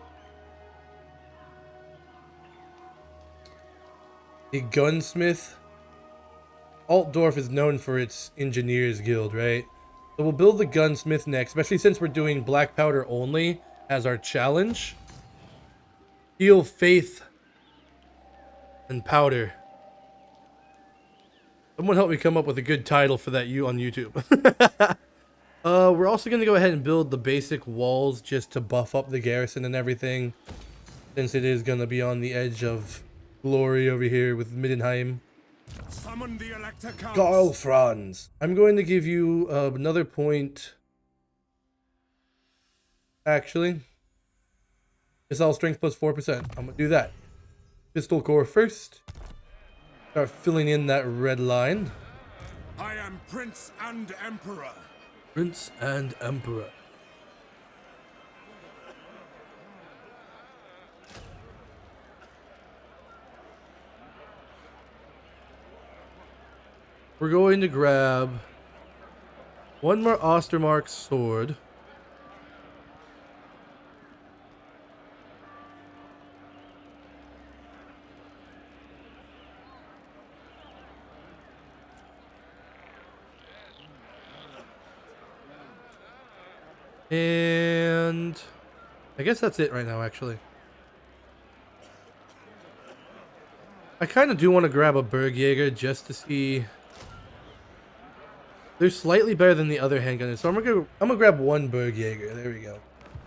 a gunsmith. Altdorf is known for its engineers guild, right? So we'll build the gunsmith next, especially since we're doing black powder only as our challenge. Heal faith and powder. Someone help me come up with a good title for that on YouTube. We're also going to go ahead and build the basic walls just to buff up the garrison and everything, since it is going to be on the edge of glory over here with Middenheim. Summon the Elector Count. Karl Franz. I'm going to give you another point. Actually, missile strength plus 4%. I'm going to do that. Pistol core first. Start filling in that red line. I am Prince and Emperor. Prince and Emperor. We're going to grab one more Ostermark sword. And I guess that's it right now, actually. I kind of do want to grab a Bergjäger just to see. They're slightly better than the other handgunners, so I'm gonna grab one Bergjäger. There we go.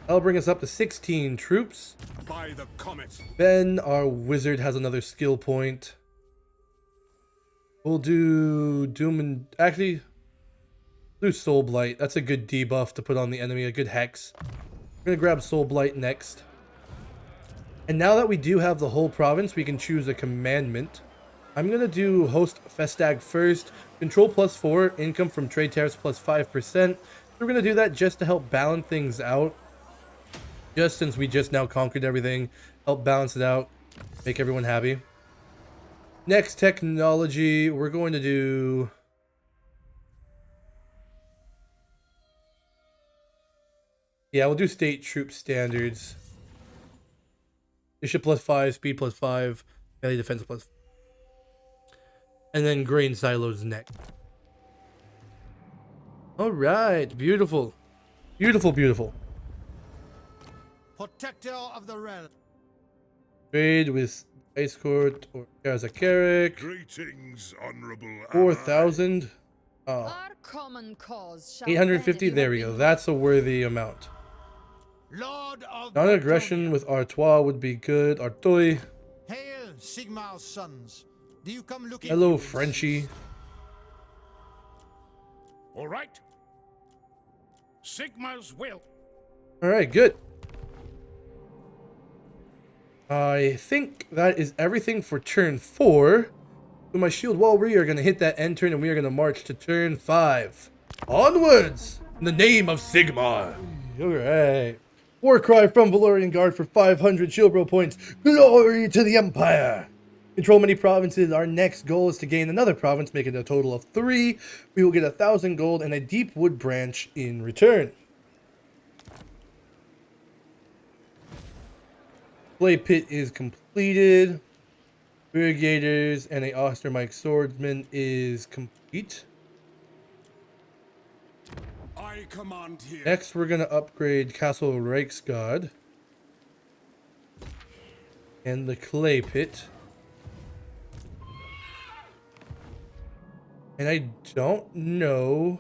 That'll bring us up to 16 troops. By the comet. Ben, our wizard, has another skill point. We'll do Doom and actually do Soul Blight. That's a good debuff to put on the enemy, a good hex. We're gonna grab Soul Blight next. And now that we do have the whole province, we can choose a commandment. I'm going to do Host Festag first. Control plus 4, income from Traitors plus 5%. We're going to do that just to help balance things out. Just since we just now conquered everything. Help balance it out. Make everyone happy. Next technology, we're going to do... Yeah, we'll do state troop standards. Bishop plus 5, speed plus 5, melee defense plus 5. And then grain silos next. All right, beautiful. Beautiful, beautiful. Protector of the realm. Trade with Reiksguard or Kazakarik. Greetings, honorable 4,000. Oh, Our common cause shall 850. bend There we go. That's a worthy amount. Lord of Non-aggression with Artois would be good. Artois. Hail, Sigmar's sons. Do you come looking? Hello, for Frenchie. All right. Sigma's will. All right, good. I think that is everything for turn 4. With my shield wall, we are going to hit that end turn and we are going to march to turn 5. Onwards! In the name of Sigmar. Alright. War cry from Valorian Guard for 500 shield bro points. Glory to the Empire! Control many provinces. Our next goal is to gain another province, making a total of 3. We will get 1,000 gold and a deep wood branch in return. Play pit is completed. Brigaders and a Ostermike swordsman is complete. I command here. Next, we're going to upgrade Castle Reiksguard and the clay pit. And I don't know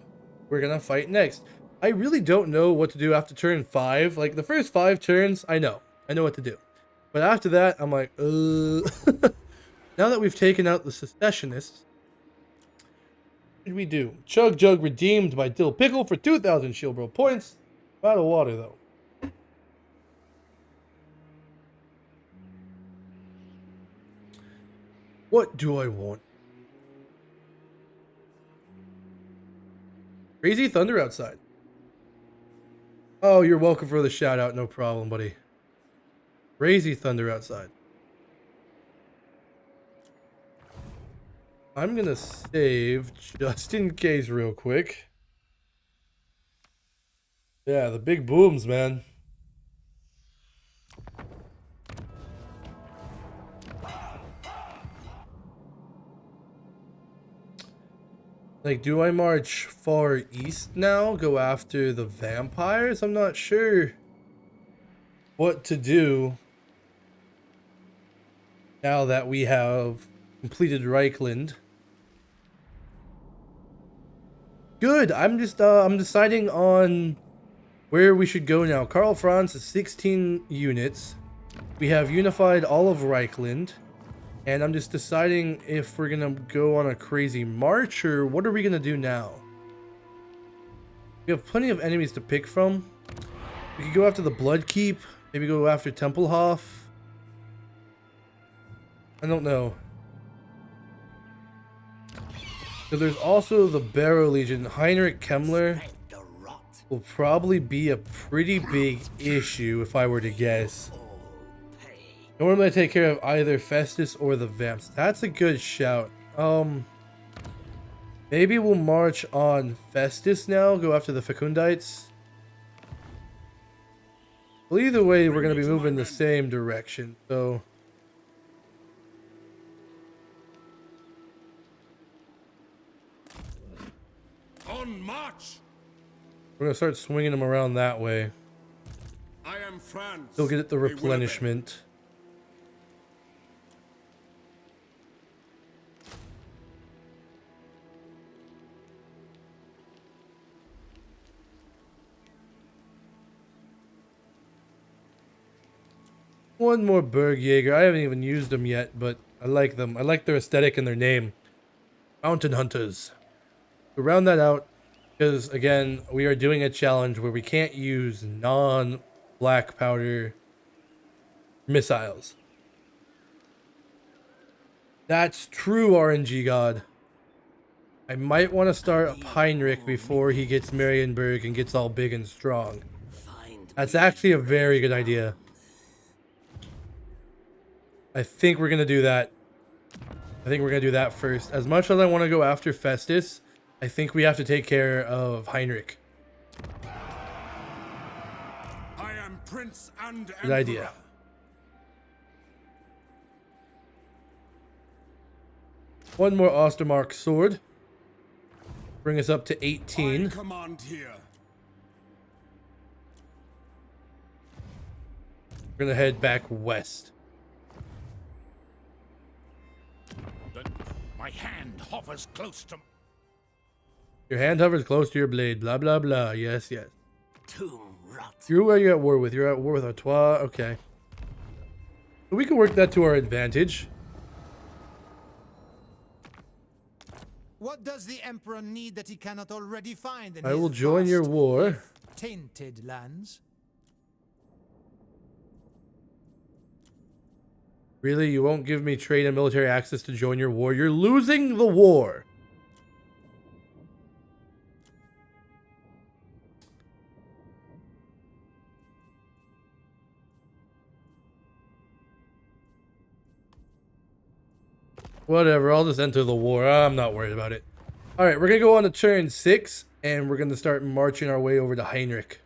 we're going to fight next. I really don't know what to do after turn 5. Like, the first 5 turns, I know what to do. But after that, I'm like, Now that we've taken out the secessionists, what did we do? Chug Jug redeemed by Dill Pickle for 2,000 shield bro points. I'm out of water, though. What do I want? Crazy thunder outside. Oh, you're welcome for the shout out. No problem, buddy. Crazy thunder outside. I'm gonna save just in case real quick. Yeah, the big booms, man. Like, do I march far east now? Go after the vampires? I'm not sure what to do now that we have completed Reichland. Good. I'm deciding on where we should go now. Karl Franz is 16 units. We have unified all of Reichland. And I'm just deciding if we're going to go on a crazy march or what are we going to do now? We have plenty of enemies to pick from. We could go after the Blood Keep. Maybe go after Tempelhof. I don't know. So there's also the Barrow Legion. Heinrich Kemmler will probably be a pretty big issue if I were to guess. Normally I take care of either Festus or the Vamps. That's a good shout. Maybe we'll march on Festus now. Go after the Fecundites. Well, either way, we're going to be moving the same direction. So On march. we're going to start swinging them around that way. I am Franz. They'll get the a Willoughby. replenishment. One more Bergjäger. I haven't even used them yet, but I like them. I like their aesthetic and their name. Mountain Hunters. To round that out, because again, we are doing a challenge where we can't use non-black powder missiles. That's true, RNG God. I might want to start up Heinrich before he gets Marienburg and gets all big and strong. That's actually a very good idea. I think we're going to do that. I think we're going to do that first. As much as I want to go after Festus, I think we have to take care of Heinrich. I am Prince and Good Emperor. idea. One more Ostermark sword. Bring us up to 18. I command here. We're gonna head back west. My hand hovers close to... Your hand hovers close to your blade. Blah, blah, blah. Yes, yes. Tomb rot. Who are you at war with? You're at war with Artois. Okay. We can work that to our advantage. What does the Emperor need that he cannot already find in I his will join your vast, war. tainted lands? Really? You won't give me trade and military access to join your war? You're losing the war. Whatever, I'll just enter the war. I'm not worried about it. Alright, we're going to go on to turn 6, and we're going to start marching our way over to Heinrich.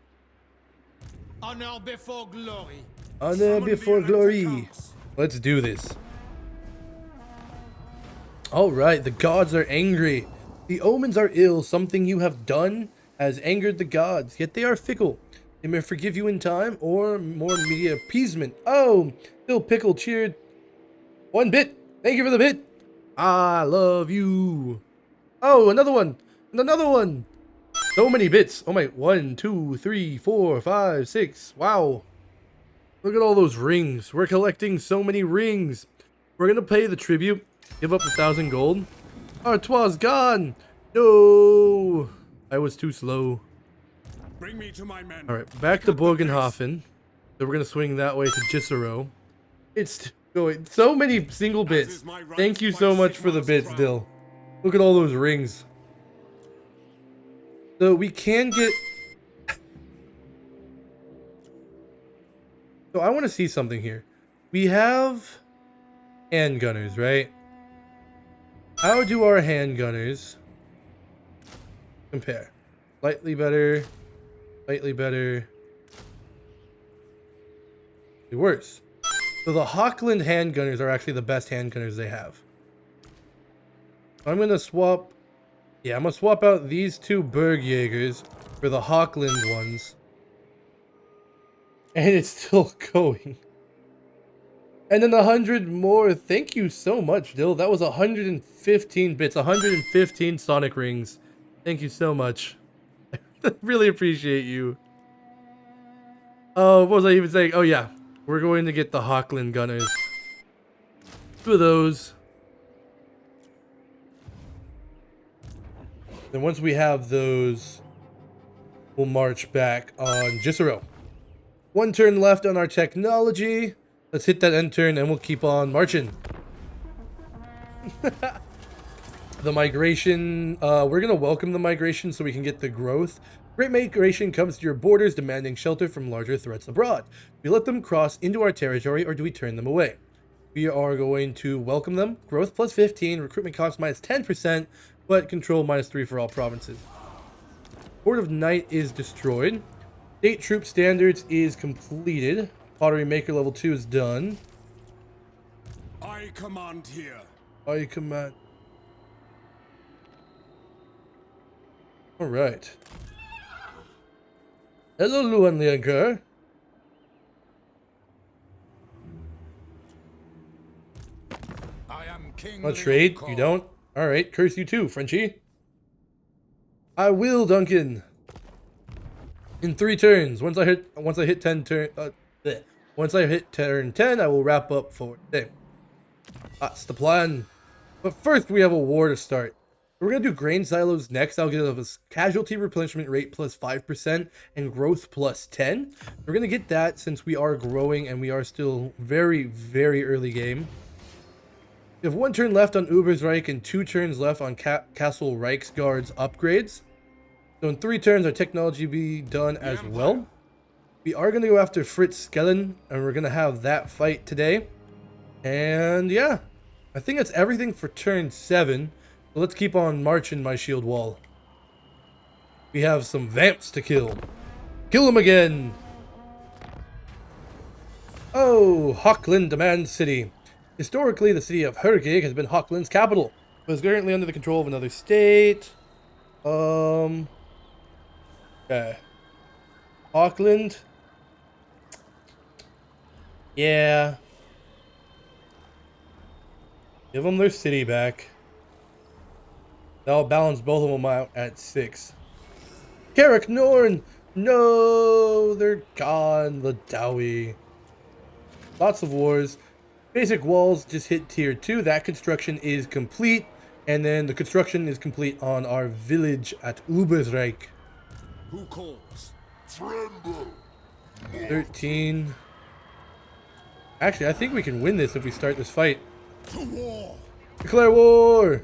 Honor before glory. Honor before glory. Let's do this. Alright, the gods are angry. The omens are ill. Something you have done has angered the gods, yet they are fickle. They may forgive you in time, or more immediate appeasement. Oh, Bill Pickle cheered 1 bit. Thank you for the bit. I love you. Oh, another one. And another one. So many bits. Oh my, 1, 2, 3, 4, 5, 6. Wow. Look at all those rings. We're collecting so many rings. We're going to pay the tribute. Give up 1,000 gold. Artois gone. No. I was too slow. Bring me to my men. All right, back to Bögenhagen. So we're going to swing that way to Gisero. It's going so many single bits. Thank you so much for the bits, Dill. Look at all those rings. So we can get... So I want to see something here. We have handgunners, right? How do our handgunners compare? Slightly better. Slightly better. Worse. So the Hochland handgunners are actually the best handgunners they have. I'm going to swap... Yeah, I'm going to swap out these 2 Bergjägers for the Hochland ones. And it's still going. And then 100 more. Thank you so much, Dill. That was 115 bits. 115 Sonic rings. Thank you so much. I really appreciate you. Oh, what was I even saying? Oh, yeah. We're going to get the Hochland gunners. 2 of those. Then once we have those, we'll march back on Gisero. 1 turn left on our technology. Let's hit that end turn and we'll keep on marching. The migration, we're going to welcome the migration so we can get the growth. Great migration comes to your borders demanding shelter from larger threats abroad. Do we let them cross into our territory or do we turn them away? We are going to welcome them. Growth plus 15, recruitment cost minus 10%, but control minus 3 for all provinces. Board of Night is destroyed. State troop standards is completed. Pottery maker level 2 is done. I command here. I command. All right. Hello, Luan Lianker. I am king. Want to trade? You don't? All right. Curse you too, Frenchie. I will, Duncan. In 3 turns. Once I hit 10 turn. Once I hit turn 10, I will wrap up for today. That's the plan. But first, we have a war to start. We're going to do grain silos next. I'll get a casualty replenishment rate plus 5% and growth plus 10. We're going to get that since we are growing and we are still very, very early game. We have 1 turn left on Ubersreich and 2 turns left on Castle Reiksguard's upgrades. So in 3 turns, our technology will be done as well. We are going to go after Fritz Skellen, and we're going to have that fight today. And yeah, I think that's everything for turn 7. So let's keep on marching, my shield wall. We have some vamps to kill. Kill them again. Oh, Hochland demands city. Historically, the city of Hergig has been Hochland's capital, but is currently under the control of another state. Okay. Auckland. Yeah. Give them their city back. That'll balance both of them out at 6. Carrick Norn! No! They're gone. The Dowie. Lots of wars. Basic walls just hit tier 2. That construction is complete. And then the construction is complete on our village at Ubersreich. Who calls? 13. Actually, I think we can win this if we start this fight. To war! Declare war!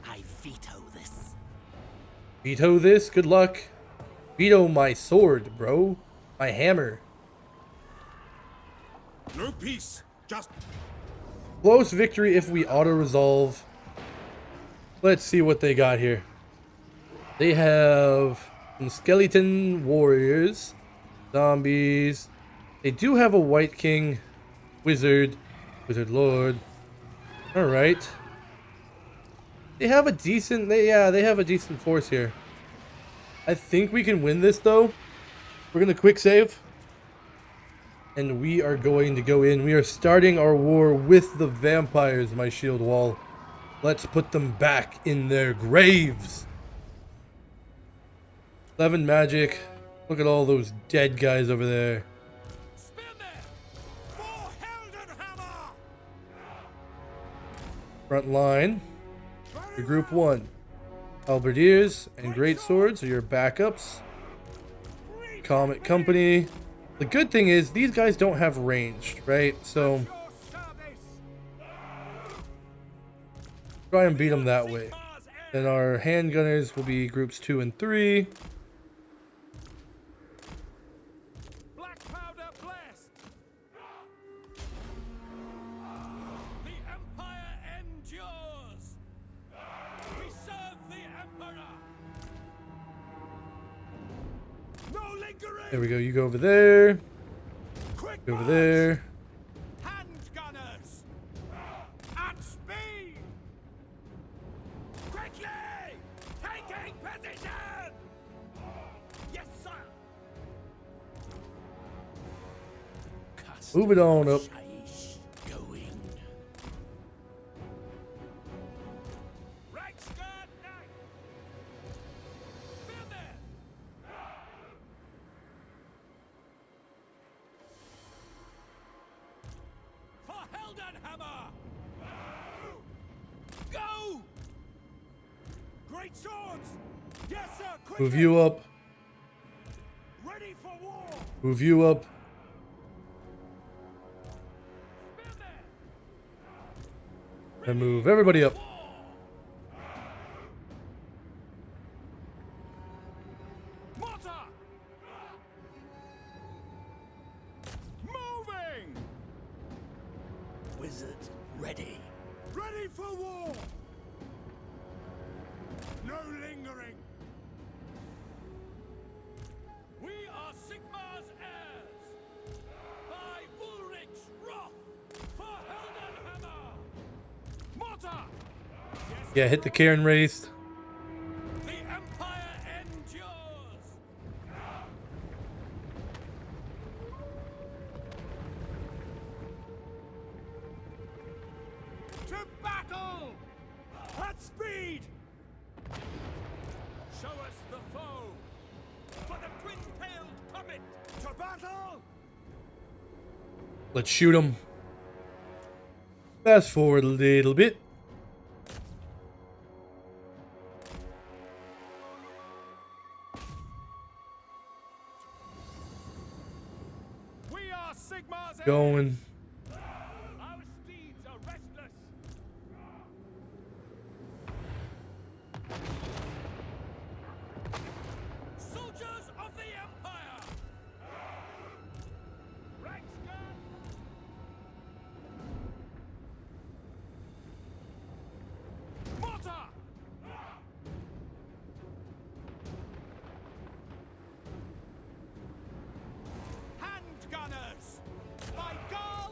I veto this. Veto this? Good luck. Veto my sword, bro. My hammer. No peace, just Close victory if we auto-resolve. Let's see what they got here. They have some skeleton warriors. Zombies. They do have a white king. Wizard lord. Alright. They have a decent they have a decent force here. I think we can win this though. We're gonna quick save. And we are going to go in. We are starting our war with the vampires, my shield wall. Let's put them back in their graves. 11 magic. Look at all those dead guys over there. spin there! For Heldenhammer! Front line. Your group 1. Halberdiers and great swords are your backups. Comet Company. The good thing is these guys don't have ranged, right? So Your service! try and beat them that way. Then our handgunners will be groups 2 and 3. Black powder blast! The Empire endures! We serve the Emperor! No lingering! There we go. You go over there. Quick Go over march! there. Hand gunners! At speed! Quickly! Taking position! Yes, sir! Move it on up. Shaish going. Reiksguard knight! Spin there! For Heldenhammer! Go! Great swords! Yes, sir! Quickly! Move you up. Ready for war! Move you up. Spin there! And move everybody up. Mortar! Moving! Wizard ready. Ready for war! No lingering! We are Sigmar's heirs! By Ulrich's wrath! For Heldenhammer! Mortar! Yeah, hit the Cairn raised. The Empire endures! To battle! At speed! Show us the foe! For the twin-tailed comet! To battle! Let's shoot him. Fast forward a little bit. We are Sigmar's heirs! Going. Our steeds are restless! Soldiers of the Empire! Reiksguard! Mortar! Hand gunners! By God!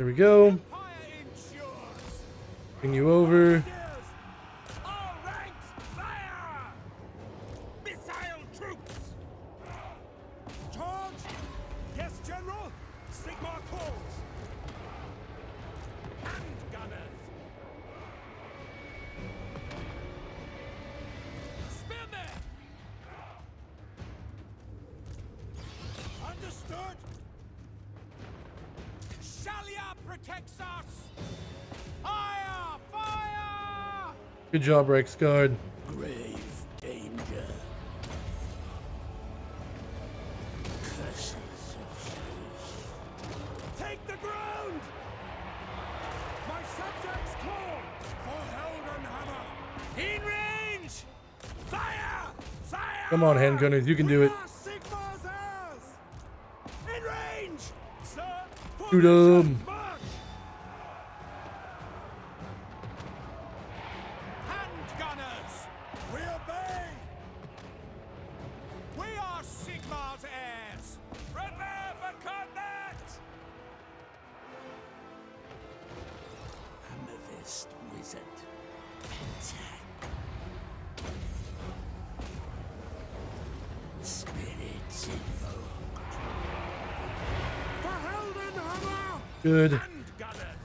There we go. Empire ensures. Bring you over. All ranks, fire! Missile troops! Charge! Yes, General! Sigmar calls! Hand gunners! Spearmen! Understood! Shalia protects us! Fire! Fire! Good job, Reiksguard. Grave danger. Curses of shadows. Take the ground! My subjects call for Heldenhammer! In range! Fire! Fire! Come on, handgunners, you can do it. We are Sigmar's heirs! In range! Sir, Shoot formation, 'em. march! Hand gunners! We obey! We are Sigmar's heirs! Prepare for combat! Amethyst wizard. Attack. Spirits invoked. For Heldenhammer! Good. Hand gunners!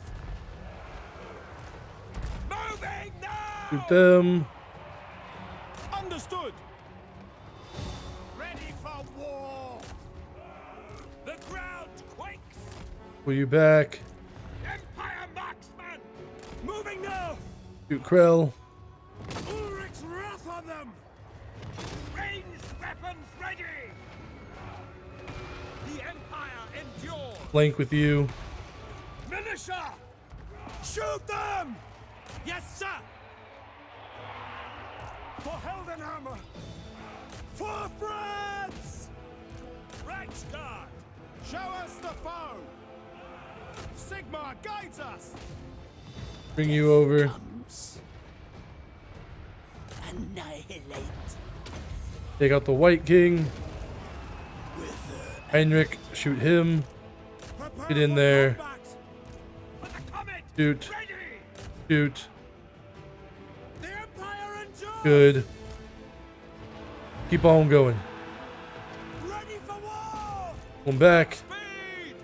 Moving now! Shoot them. Understood! Ready for war! The ground quakes! Pull you back. Empire marksman! Moving now! Shoot Krell. Ulrich's wrath on them! Ranged weapons ready! The Empire endures! Flank with you. Militia! Shoot them! Yes, sir! For Heldenhammer! For France! Reiksguard! Show us the foe! Sigmar guides us! Bring you over. Comes. Annihilate. Take out the White King. Heinrich, shoot him. Prepare Get in for there. combat! For the comet! Shoot. Ready! Shoot. The Empire endures! Good. Keep on going. Ready for war! One back. Speed!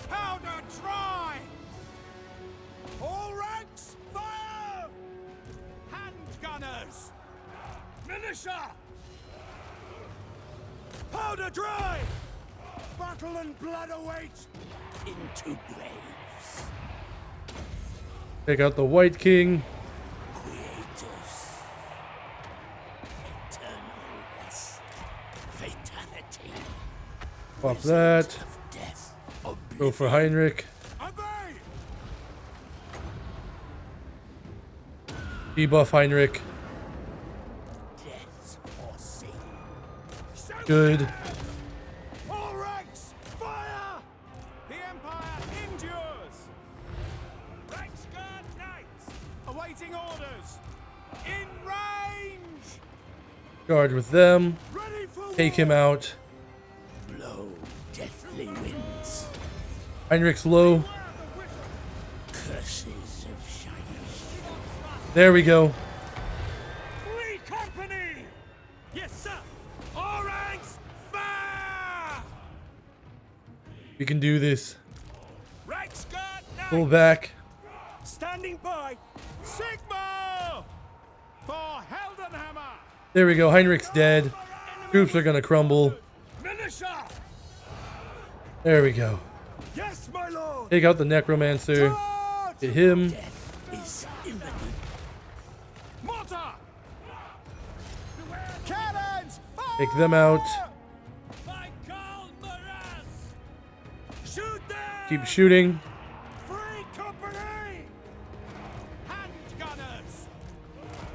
Powder dry! All ranks, fire! Hand gunners! Militia! Powder dry! Battle and blood await! Into graves. Take out the White King. Creators. Eternal rest. Fatality. Pop that. Of death. Go for Heinrich. Obey! Debuff Heinrich. Death's foreseen. Shoot Good. them! All ranks, fire! The Empire endures! Reiksguard Knights, awaiting orders! In range! Guard with them. Ready for Take him war! out. Blow deathly winds. Heinrich's low. Curses of shadows. There we go. Free company! Yes, sir! All ranks, fire! We can do this. Reiksguard Pull Knights, back. standing by! Sigmar! For Heldenhammer! There we go. Heinrich's dead. Troops are gonna crumble. Militia! There we go. Yes, my lord! Take out the Necromancer. Charge! Hit him. Death is imminent. Mortar! Cannons! Fire! Take them out. By Karl Franz! Shoot them! Keep shooting. Free company! Hand gunners!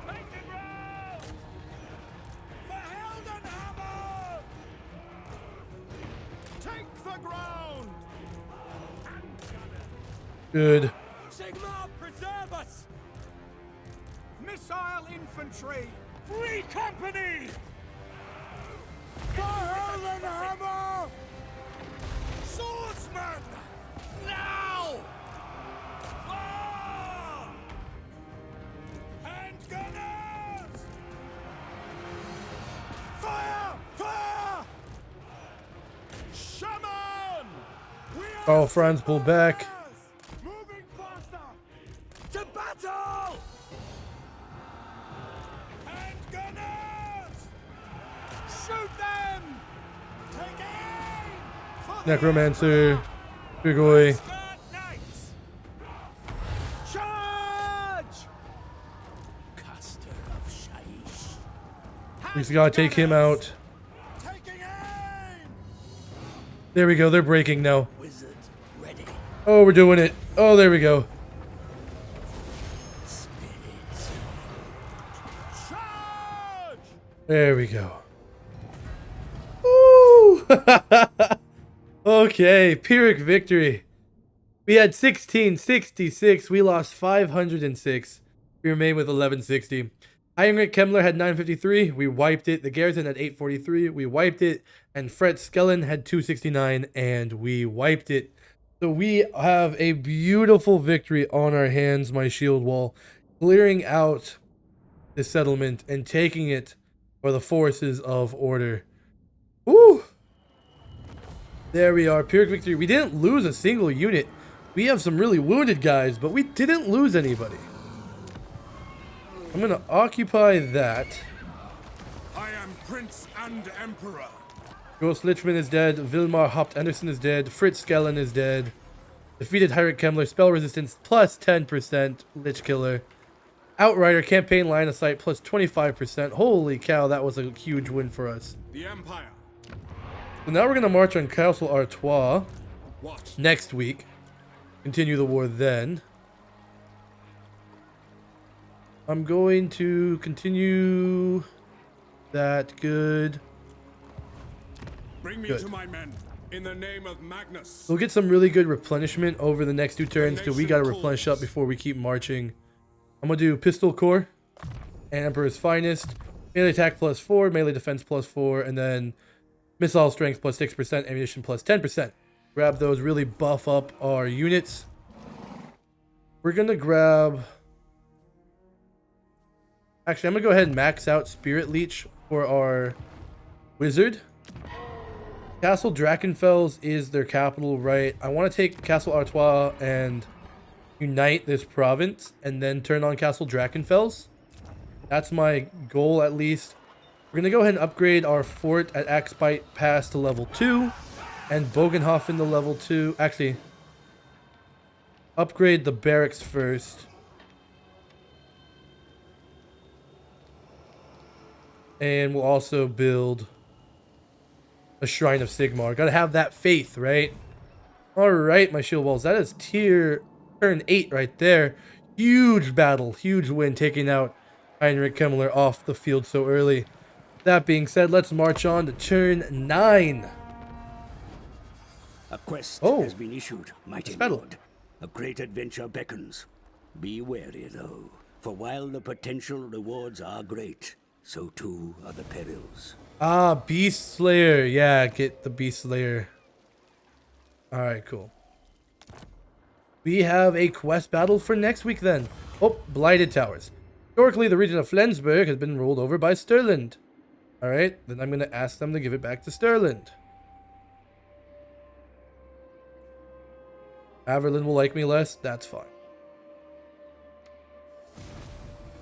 Make it roll! For Heldenhammer! Take the ground! Hand gunners! Good. Sigmar, preserve us! Missile infantry! Free company! For Heldenhammer! Swordsman! Now! Karl Franz pull back. Moving faster! To battle! And gunners! Shoot them! Take aim! For the Necromancer. Grigoi. Reiksguard knights! Charge! Caster of Shaiish. We just gotta take him out. Taking aim! There we go. They're breaking now. Wizard ready. Oh, we're doing it. Oh, there we go. Spirits. Charge! There we go. Woo! Okay, Pyrrhic victory. We had 1666. We lost 506. We remain with 1160. Heinrich Kemmler had 953. We wiped it. The Garrison had 843. We wiped it. And Fred Skellen had 269. And we wiped it. So we have a beautiful victory on our hands, my shield wall. Clearing out the settlement and taking it for the forces of order. Woo! There we are, Pyrrhic victory. We didn't lose a single unit. We have some really wounded guys, but we didn't lose anybody. I'm gonna occupy that. I am Prince and Emperor. Ghost Lichman is dead. Vilmar Haupt Anderson is dead. Fritz Skellen is dead. Defeated Heinrich Kemmler. Spell resistance plus 10%. Lich Killer. Outrider campaign line of sight plus 25%. Holy cow, that was a huge win for us. The Empire. So now we're gonna march on Castle Artois What? next week. Continue the war then. I'm going to continue that. Good. Bring me Good. to my men. In the name of Magnus. We'll get some really good replenishment over the next 2 turns because we gotta replenish up before we keep marching. I'm gonna do Pistol Corps and Emperor's Finest. Melee attack plus 4, melee defense plus 4, and then missile strength plus 6%, ammunition plus 10%. Grab those, really buff up our units. We're gonna grab... Actually, I'm gonna go ahead and max out Spirit Leech for our wizard. Castle Drachenfels is their capital, right? I want to take Castle Artois and unite this province and then turn on Castle Drachenfels. That's my goal, at least. We're going to go ahead and upgrade our fort at Axbite Pass to level 2 and Bögenhagen to level 2. Actually, upgrade the barracks first. And we'll also build a Shrine of Sigmar. Gotta have that faith, right? Alright, my shield walls. That is turn 8 right there. Huge battle, huge win, taking out Heinrich Kemmler off the field so early. That being said, let's march on to turn 9. A quest Oh. has been issued, mighty Battle. lord. A great adventure beckons. Be wary, though, for while the potential rewards are great, so too are the perils. Ah, Beast Slayer. Yeah, get the Beast Slayer. Alright, cool. We have a quest battle for next week then. Oh, Blighted Towers. Historically, the region of Flensburg has been ruled over by Stirland. Alright, then I'm going to ask them to give it back to Stirland. Averlin will like me less. That's fine.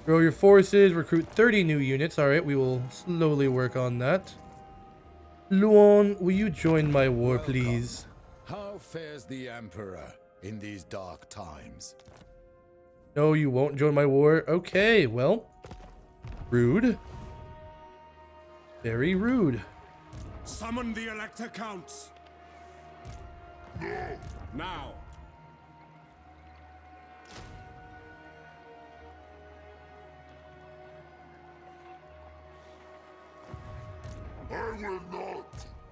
Grow your forces. Recruit 30 new units. Alright, we will slowly work on that. Luon, will you join my war, please? How fares the Emperor in these dark times? No, you won't join my war. Okay, well. Rude. Very rude. Summon the Elector Counts. Now.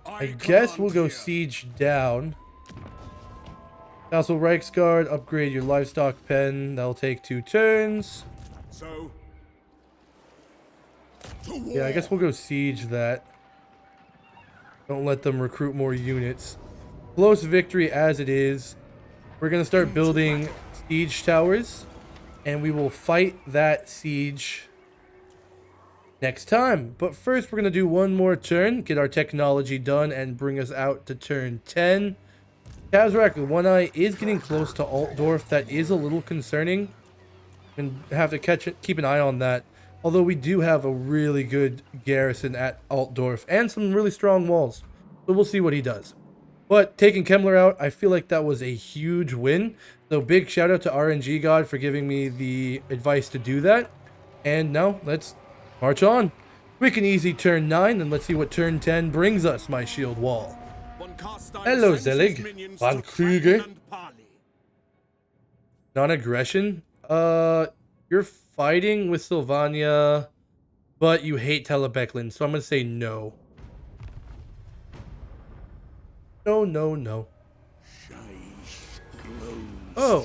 I guess we'll go siege down. Castle Reiksguard, upgrade your livestock pen. That'll take 2 turns. So. Yeah, I guess we'll go siege that. Don't let them recruit more units. Close victory as it is. We're going to start building siege towers. And we will fight that siege next time. But first, we're going to do one more turn. Get our technology done and bring us out to turn 10. Kazrak, the One Eye, is getting close to Altdorf. That is a little concerning. And have to keep an eye on that. Although we do have a really good garrison at Altdorf and some really strong walls. So we'll see what he does. But taking Kemmler out, I feel like that was a huge win. So big shout out to RNG God for giving me the advice to do that. And now let's march on. Quick and easy turn 9, and let's see what turn 10 brings us, my shield wall. Hello, Zelig. Van Krüger. Non-aggression? You're fighting with Sylvania, but you hate Telebeklin, so I'm going to say no. No. Oh,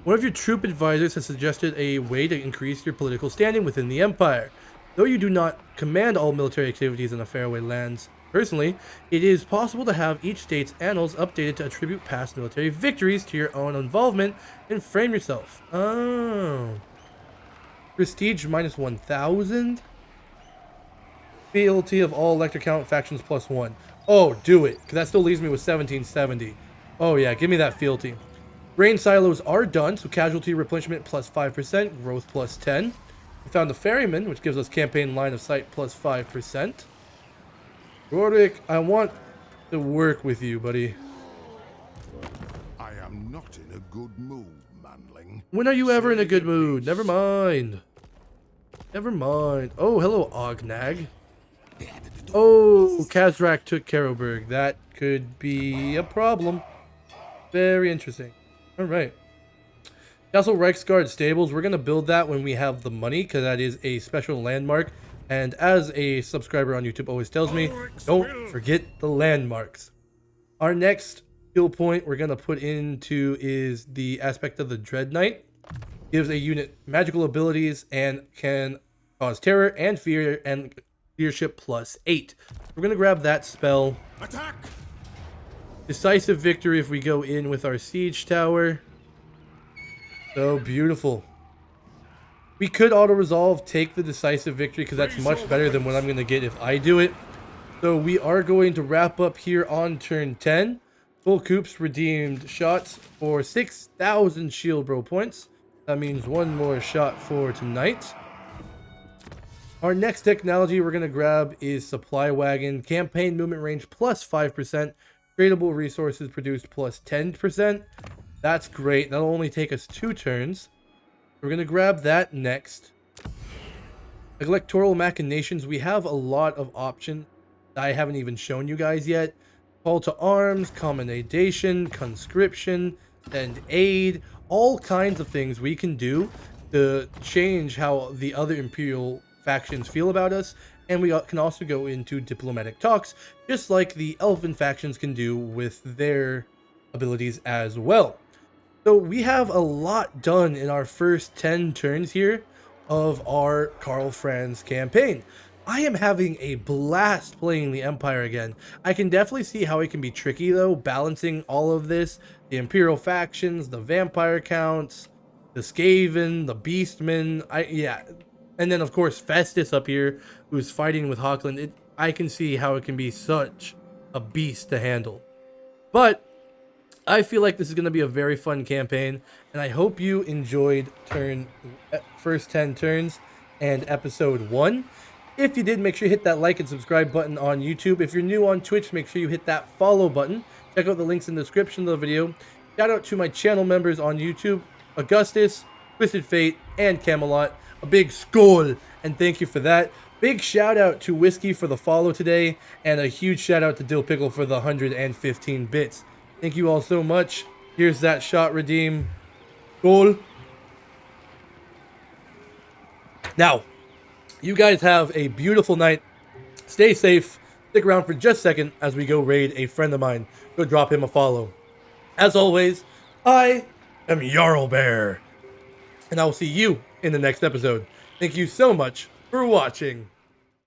one of your troop advisors has suggested a way to increase your political standing within the Empire. Though you do not command all military activities in the faraway lands personally, it is possible to have each state's annals updated to attribute past military victories to your own involvement and frame yourself. Oh. Prestige minus 1,000. Fealty of all elector count factions plus 1. Oh, do it, because that still leaves me with 1770. Oh yeah, give me that fealty. Grain silos are done, so casualty replenishment plus 5%, growth plus 10. We found the ferryman, which gives us campaign line of sight plus 5%. Rorik, I want to work with you, buddy. I am not in a good mood, manling. When are you ever in a good mood? Never mind. Never mind. Oh, hello, Ognag. Oh, Kazrak took Karoberg. That could be a problem. Very interesting. All right. Castle Reiksguard Stables. We're going to build that when we have the money, because that is a special landmark. And as a subscriber on YouTube always tells me, don't forget the landmarks. Our next skill point we're going to put into is the aspect of the Dread Knight. Gives a unit magical abilities and can cause terror and fear and leadership plus 8. We're going to grab that spell. Attack! Decisive victory if we go in with our siege tower. So beautiful. We could auto-resolve, take the decisive victory, because that's much better than what I'm going to get if I do it. So we are going to wrap up here on turn 10. Full Coops redeemed shots for 6,000 shield bro points. That means one more shot for tonight. Our next technology we're going to grab is Supply Wagon. Campaign movement range plus 5%. Tradable resources produced plus 10%. That's great. That'll only take us 2 turns. We're going to grab that next. Electoral Machinations. We have a lot of options that I haven't even shown you guys yet. Call to Arms, Commendation, Conscription, Send Aid. All kinds of things we can do to change how the other Imperial factions feel about us. And we can also go into diplomatic talks, just like the Elven factions can do with their abilities as well. So we have a lot done in our first 10 turns here of our Karl Franz campaign. I am having a blast playing the Empire again. I can definitely see how it can be tricky though, balancing all of this. The Imperial factions, the vampire counts, the Skaven, the Beastmen. Yeah. And then of course Festus up here, who's fighting with Hochland. I can see how it can be such a beast to handle. But I feel like this is going to be a very fun campaign, and I hope you enjoyed first 10 turns and episode 1. If you did, make sure you hit that like and subscribe button on YouTube. If you're new on Twitch, make sure you hit that follow button. Check out the links in the description of the video. Shout out to my channel members on YouTube, Augustus, Twisted Fate, and Kaamellotte. A big skull, and thank you for that. Big shout out to Whiskey for the follow today, and a huge shout out to Dill Pickle for the 115 bits. Thank you all so much. Here's that shot redeem. Goal. Now, you guys have a beautiful night. Stay safe. Stick around for just a second as we go raid a friend of mine. Go drop him a follow. As always, I am Jarlbear. And I will see you in the next episode. Thank you so much for watching.